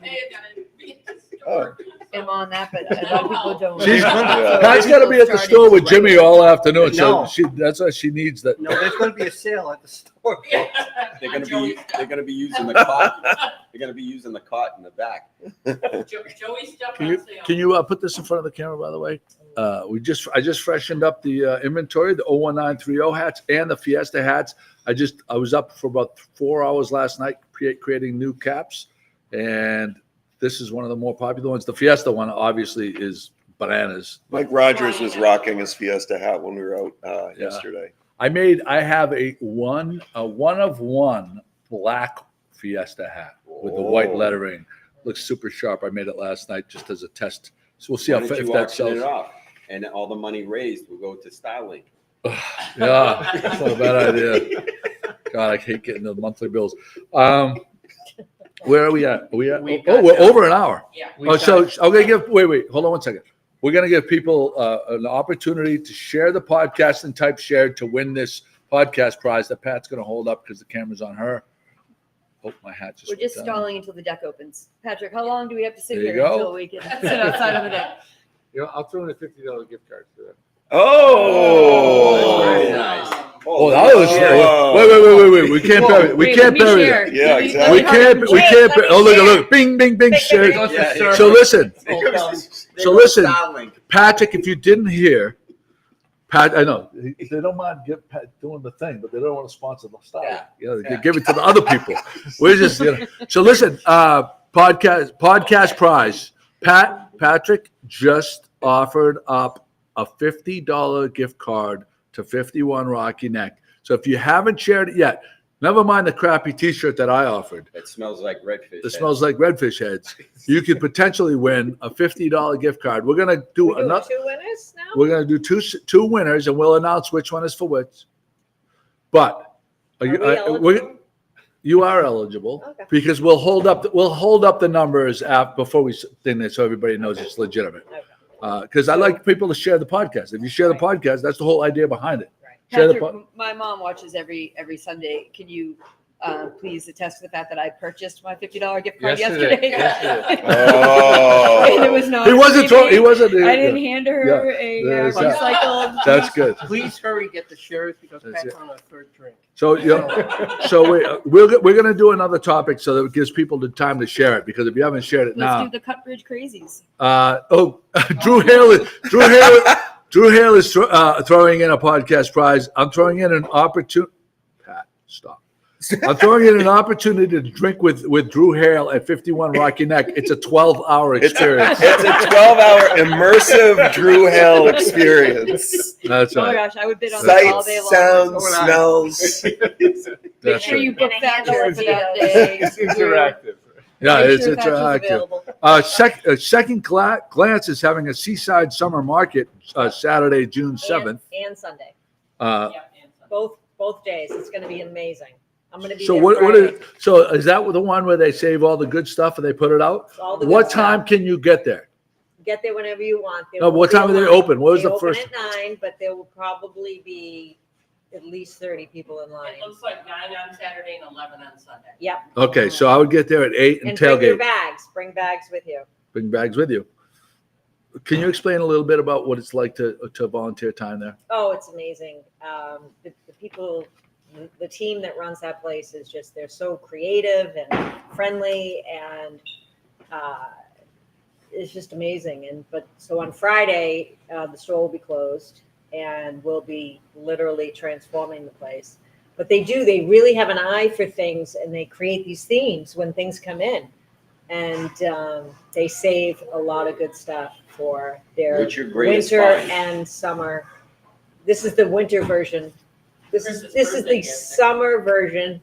Oh. am on that, but a lot of people don't. She's Yeah. Pat's got to be at the store with Jimmy all afternoon, No. so that's why she needs that. No, there's going to be a sale at the store. They're gonna be using the cot. They're gonna be using the cot in the back. Joey's stuff Can on you sale. can you put this in front of the camera, by the way? I just freshened up the inventory, the 01930 hats and the Fiesta hats. I was up for about 4 hours last night creating new caps, and this is one of the more popular ones. The Fiesta one obviously is bananas. Mike Rogers was rocking his Fiesta hat when we were out yesterday. I have a one of one black Fiesta hat with the white lettering. Looks super sharp. I made it last night just as a test. So we'll see Why how don't if you that auction it sells. off? And all the money raised will go to Starlink. Yeah, that's not a bad idea. God, I hate getting the monthly bills. Where are we at? Are we at? We Oh, got we're that. over an hour. Yeah. Oh, so I'm gonna give. Wait. Hold on one second. We're gonna give people an opportunity to share the podcast and type "shared" to win this podcast prize that Pat's gonna hold up because the camera's on her. Oh, my hat just. We're went just down. stalling until the deck opens. Patrick, how long do we have to sit There you here go. until we can sit outside on the deck? You know, I'll throw in a $50 gift card for that. Oh, Very nice. Oh, that was. Whoa. Wait. We can't bury. We Wait, can't let me bury share. that. Yeah, Let me- exactly. We can't. We can't. let me Oh, share. look! Bing, bing, bing. Shared. Yeah, So listen, There So goes listen. Starlink. Patrick. If you didn't hear, Pat, I know they don't mind doing the thing, but they don't want to sponsor the style. Yeah. You know, they give it to the other people. We're just, So listen, podcast prize. Patrick just offered up a $50 gift card to 51 Rocky Neck. So if you haven't shared it yet, never mind the crappy T-shirt that I offered. It smells like redfish. It smells like redfish heads. You could potentially win a $50 gift card. We're gonna do We're doing another. 2 winners now? We're going to do two winners, and we'll announce which one is for which. But Are we eligible? you are eligible Okay. because we'll hold up the numbers before we thing it so everybody knows it's legitimate. Okay. Because I like people to share the podcast. If you share the podcast, that's the whole idea behind it. Right. Share the Patrick, my mom watches every Sunday. Can you please attest to the fact that I purchased my $50 gift card yesterday? Oh. And it was not. He wasn't. freebie. He wasn't. I didn't hand her a Yeah, recycled. That's good. Please hurry, get the shares because That's Pat's it. on a third drink. So we're going to do another topic so that it gives people the time to share it because if you haven't shared it Let's now, do the Cutbridge crazies. Drew Hale is throwing in a podcast prize. I'm throwing in an opportunity. Pat, stop. I'm throwing in an opportunity to drink with Drew Hale at 51 Rocky Neck. It's a 12-hour experience. It's a 12-hour immersive Drew Hale experience. That's Oh my right. gosh, I would bid on this all Sights, day long. sounds, smells. Make That's sure right. you book And a that handle chair of for that Tito's. day. It's interactive. Yeah, Make it's sure Pat's interactive. available. Second Glance is having a seaside summer market Saturday, June 7th. And Sunday. Uh, Yeah, and some- Both days. It's going to be amazing. I'm going to be So there what Friday. is that the one where they save all the good stuff and they put it out? All the What good stuff. time can you get there? Get there whenever you want. There No, will what be a time do they line. open? What was They the open first? at 9, but there will probably be at least 30 people in line. It looks like 9 on Saturday and 11 on Sunday. Yep. Okay, so I would get there at 8 and And bring your tailgate. bags. Bring bags with you. Bring bags with you. Can you explain a little bit about what it's like to volunteer time there? Oh, it's amazing. The people, the team that runs that place is just, they're so creative and friendly and it's just amazing. So on Friday, the store will be closed and we'll be literally transforming the place. But they really have an eye for things and they create these themes when things come in. And they save a lot of good stuff for their What's your greatest winter find? and summer. This is the winter version. This is Christmas the birthday gift. summer version.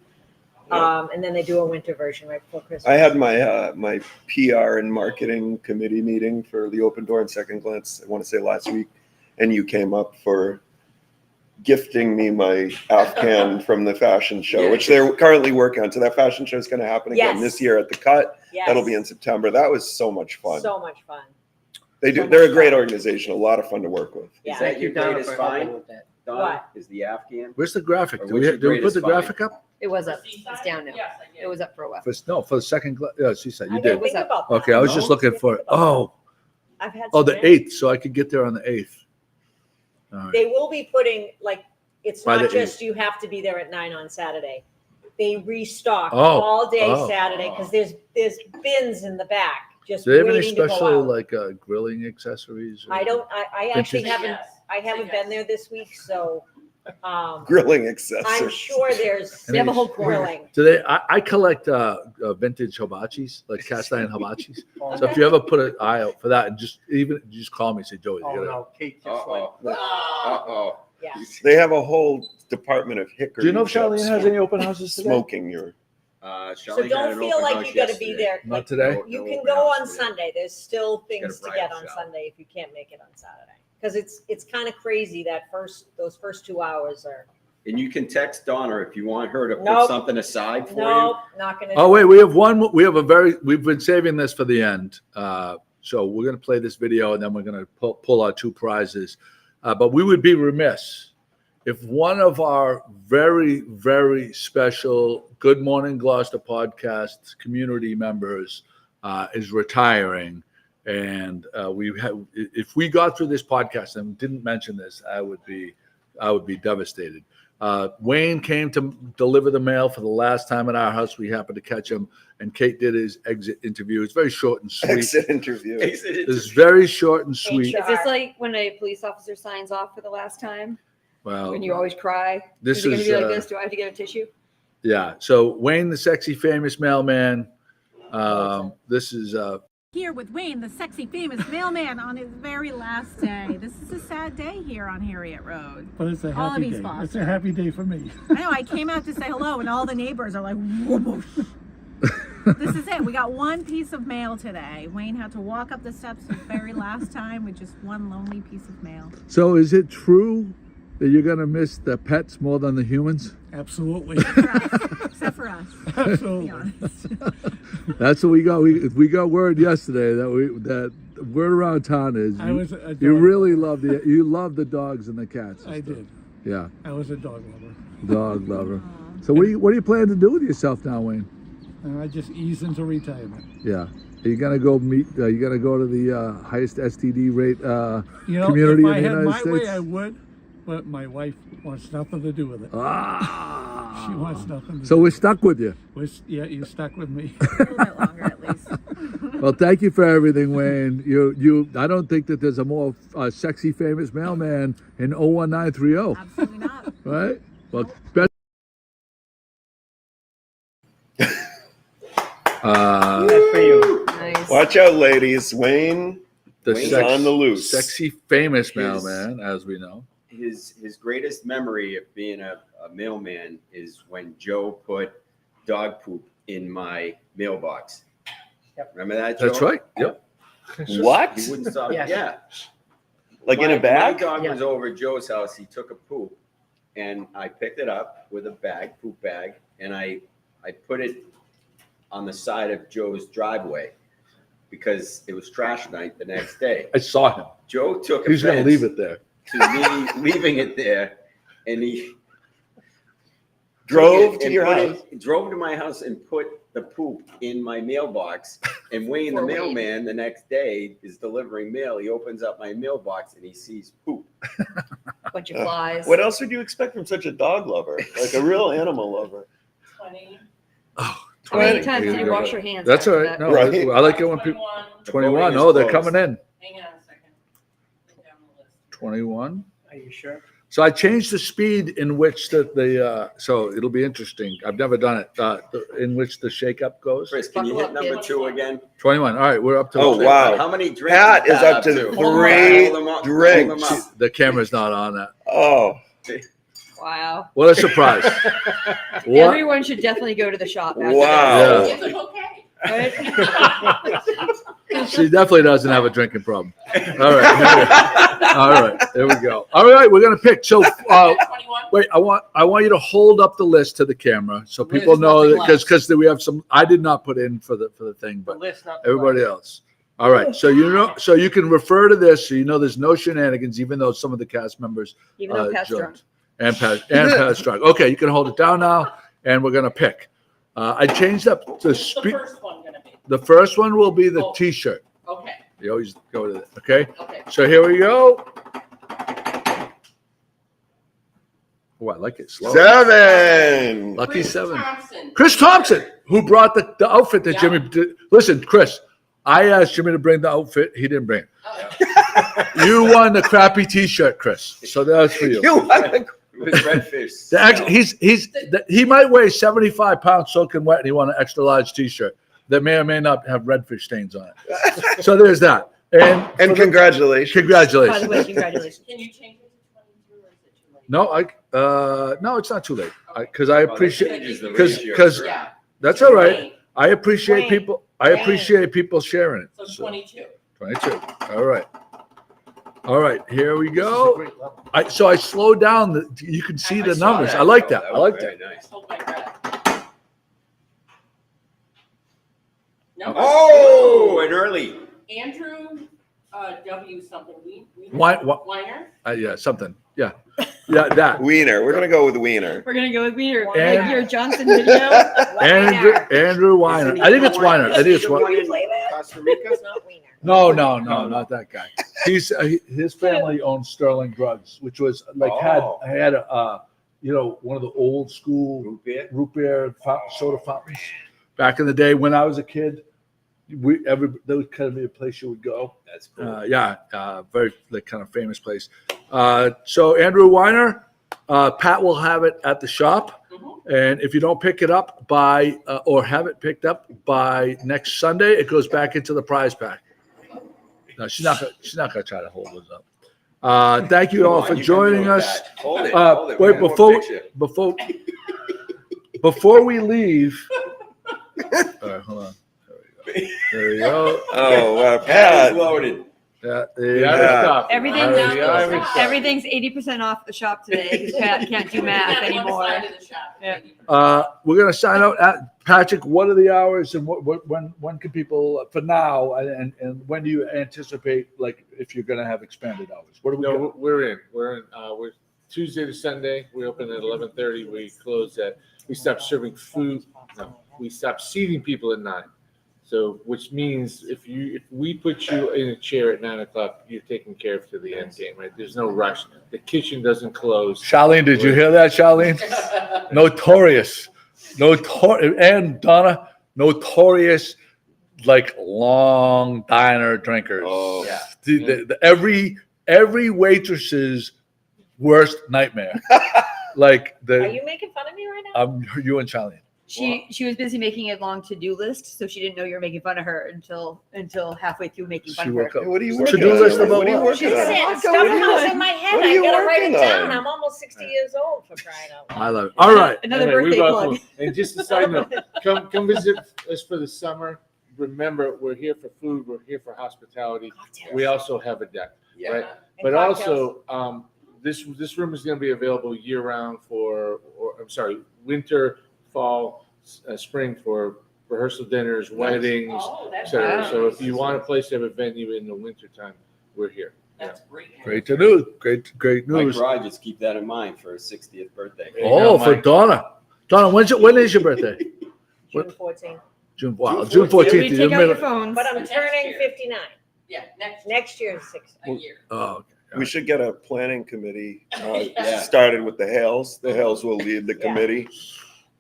And then they do a winter version right before Christmas. I had my PR and marketing committee meeting for the Open Door and Second Glance, I want to say last week, and you came up for gifting me my Afghan from the fashion show, which they're currently working on. So that fashion show is going to happen again Yes. this year at the Cut. Yes. That'll be in September. That was so much fun. So much fun. They're so a much great fun. organization, a lot of fun to work with. Yeah. Is that your Donna, greatest for helping find, with that. Don? What? Is the Afghan? Where's the graphic? Or Do what's we your put the greatest graphic up? It was The up. It's seaside? down now. Yes, I did. It was up for a while. For the second. She said you I did. didn't think about that. Okay, I was just No? looking for it. Think about Oh, that. I've had oh, so the many. 8th, so I could get there on the 8th. All right. They will be putting, like, it's By not the just you have to be there at 9 on Saturday. They restock Oh, all day oh. Saturday because there's bins in the back just Do they have any waiting to special go out. like grilling accessories? or- I actually Vintage? haven't, I haven't been there this week, so, Grilling I'm accessories. sure there's They have a whole corner. grilling. Do they? I collect vintage hibachis, like cast iron hibachis. So if you ever put an eye out for that, and just call me, and say Joey, Oh, you gotta. no, Kate just went. Uh-oh. Yeah. They have a whole department of hickory. Do you know if Charlene chips has for any open houses today? smoking your. So don't feel like you gotta be there. Not Like, today. you can go on Sunday. There's still things to bridal get on shower. Sunday if you can't make it on Saturday. Because it's kind of crazy that those first 2 hours are And you can text Donna if you want her to put Nope. something aside for No, not gonna. Oh, wait, we have one. We have we've been saving this for the end. So we're going to play this video and then we're going to pull our 2 prizes. But we would be remiss if one of our very, very special Good Morning Gloucester podcast community members is retiring. And if we got through this podcast and didn't mention this, I would be devastated. Wayne came to deliver the mail for the last time at our house. We happened to catch him, and Kate did his exit interview. It's very short and sweet. Exit interview. It's very short and sweet. HR. Is this like when a police officer signs off for the last time? Well, When you always cry? this Is it going to is be like this? Do I have to get a tissue? yeah. So Wayne, the sexy famous mailman. This is Here with Wayne, the sexy famous mailman, on his very last day. This is a sad day here on Harriet Road. But it's a All of happy these day. Fosters. It's a happy day for me. I know, I came out to say hello and all the neighbors are like, whoosh. This is it. We got one piece of mail today. Wayne had to walk up the steps for the very last time with just one lonely piece of mail. so. Is it true that you're going to miss the pets more than the humans? Absolutely. Except for us. To be Absolutely. honest. That's what we got. We got word yesterday that word around town is I was a dog you really lover. love the dogs and the cats. and I stuff. did. Yeah, I was a dog lover. dog lover. So what do you plan to do with yourself now, Wayne? And I just eased into retirement. Yeah, are you gonna go meet? You gonna go to the highest STD rate You know, community if in I the had United my States? way, I would. But my wife wants nothing to do with it. Ah, She wants nothing to so do we're with stuck with you. it. Yeah, you're stuck with me. A little bit longer at least. Well, thank you for everything, Wayne. You. I don't think that there's a more sexy famous mailman in 01930. Absolutely not. Right? Well, best. Good for you. Nice. Watch out, ladies. Wayne The Wayne's on the loose. Sexy famous His- mailman, as we know. His greatest memory of being a mailman is when Joe put dog poop in my mailbox. Yep. Remember that, Joe? That's right. Yep. What? He wouldn't stop. Yes. Yeah. Like in a bag? My dog Yeah. was over at Joe's house. He took a poop, and I picked it up with a poop bag, and I put it on the side of Joe's driveway because it was trash night the next day. I saw him. Joe took He's going to offense leave it there. to me leaving it there, and he Drove took to and your put house. drove to my house and put the poop in my mailbox. And Wayne, the Poor Wayne. mailman, the next day is delivering mail. He opens up my mailbox and he sees poop. Bunch of flies. What else would you expect from such a dog lover? Like a real animal lover. 20, Oh, How many 20. times did you Yeah. wash your hands? That's all after right. that? No, Right. I like it when people. 21. The 21. voting is Oh, they're closed. coming in. Hang on a second. Go down the list. 21. Are you sure? So I changed the speed in which so it'll be interesting. I've never done it. In which the shakeup goes. Chris, can you Buckle hit up, number kids. 2 again? 21. All right, we're up to. Oh, wow. How many drinks? Pat is up to Hold 3 them up. drinks. Hold them up. The camera's not on that. Oh, Wow. What a surprise! What? Everyone should definitely go to the shop. After Wow. this. It's a bouquet. Right? She definitely doesn't have a drinking problem. All right. All right. There we go. All right, we're gonna pick. So 21. wait, I want you to hold up the list to the camera so The people list, know not the that because we have some. I did not put in for the thing, The but list, not the everybody list. else. All right. So so you can refer to this so you know there's no shenanigans, even though some of the cast members Even though Pat's joked. drunk. And Pat's drunk. Okay, you can hold it down now, and we're gonna pick. I changed up the What's the speed. first one gonna be? The first one will be the Oh. T-shirt. Okay, You always go to that. Okay. okay. So here we go. Oh, I like it slow. 7. Lucky Chris 7. Thompson. Chris Thompson, who brought the outfit that Yeah. Jimmy did. Listen, Chris, I asked Jimmy to bring the outfit. He didn't bring it. Oh, You won the crappy T-shirt, Chris. So that's for you. You want to With redfish. He might weigh 75 pounds soaking wet, and he won an extra large T-shirt that may or may not have redfish stains on it. So there's that. And congratulations. By the congratulations. way, congratulations. Can you change it to 22 or is it too late? No, it's not too late because I appreciate. Changes the because- ratio. because- Yeah, That's all right. Wayne. I appreciate Wayne. people. I appreciate people sharing it. So So, 22. 22. All right. All right, here we This is a go. great level. So I slowed down. You can see the saw numbers. that. I like that. That I was like very that. nice. Hold my breath. Number Oh, and early. two, Andrew W. something. Weiner? Weiner. Yeah, something. Yeah, yeah, that. Wiener. We're gonna go with Wiener. We're gonna go with Wiener. And- Like your Johnson video. Andrew Weiner. I think it's Weiner. I think it's Can Weiner. you play that? Costa Rica. It's not Wiener. No, not that guy. His family owned Sterling Drugs, which was like had a one of the old school root beer soda fountains back in the day when I was a kid. That would kind of be a place you would go. That's cool. Very kind of famous place. So Andrew Weiner, Pat will have it at the shop, and if you don't pick it up by or have it picked up by next Sunday, it goes back into the prize pack. No, she's not gonna try to hold us up. Thank you all for joining us. Hold it. Hold it. Wait, One more picture. before we leave. All right, hold on. There we go. Oh, wow, That Pat. is loaded. Yeah, Everything's 80% off the shop today because Pat can't do math On one anymore. side of the shop. we're gonna sign out. Patrick, what are the hours and when can people for now and when do you anticipate like if you're gonna have expanded hours? What do we got? No, we're in. We're Tuesday to Sunday. We open at 11:30. We close at. We stop serving food. No, we stop seating people at 9. So, which means if we put you in a chair at 9 o'clock, you're taken care of to the end game, right? There's no rush. The kitchen doesn't close. Charlene, did you hear that, Charlene? Notorious, and Donna, notorious, like long diner drinkers. Oh, Every waitress's worst nightmare. Like Are you making fun of me right now? You and Charlene. She was busy making a long to-do list, so she didn't know you were making fun of her until halfway through making fun She of her. woke up. What are you To-do working list on? about What are you what? working Just on? saying, stuff goes in my head. What are I you gotta write it working down. on? I'm almost 60 years old for crying out loud. I love it. All right. Another Anyway, birthday we plug. welcome- And just a side note, come visit us for the summer. Remember, we're here for food. We're here for hospitality. We also have a deck, Yeah. right? And But cocktails. also, this room is going to be available year round winter, fall, spring for rehearsal dinners, weddings, Oh, that's etc. nice. So if you want a place to have a venue in the wintertime, we're here. That's great. Great to know. Great My news. bride, just keep that in mind for her 60th birthday. There you Oh, go, for Mike. Donna. Donna, when is your birthday? June 14th. June 14th. Everybody take out your phones. But I'm Next turning year. 59. Yeah, Next year is 60. a year. Oh, okay. We should get a planning committee Yeah. started with the Hales. The Hales will lead the Yeah. committee.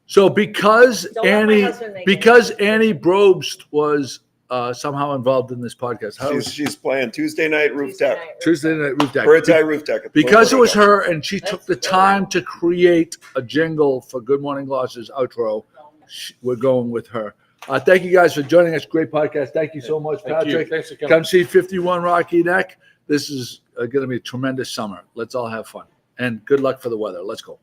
So because Don't let my Annie husband make Brobst was somehow involved in this podcast. How She's playing Tuesday night roof Tuesday deck. night. Tuesday night roof deck. Bird's eye roof deck. Because it was her and she That's took the good. time to create a jingle for Good Morning Gloucester's outro. We're going with her. Thank you guys for joining us. Great podcast. Thank you so much, Thank you. Patrick. Thanks for coming. Come see 51 Rocky Neck. This is going to be a tremendous summer. Let's all have fun. And good luck for the weather. Let's go.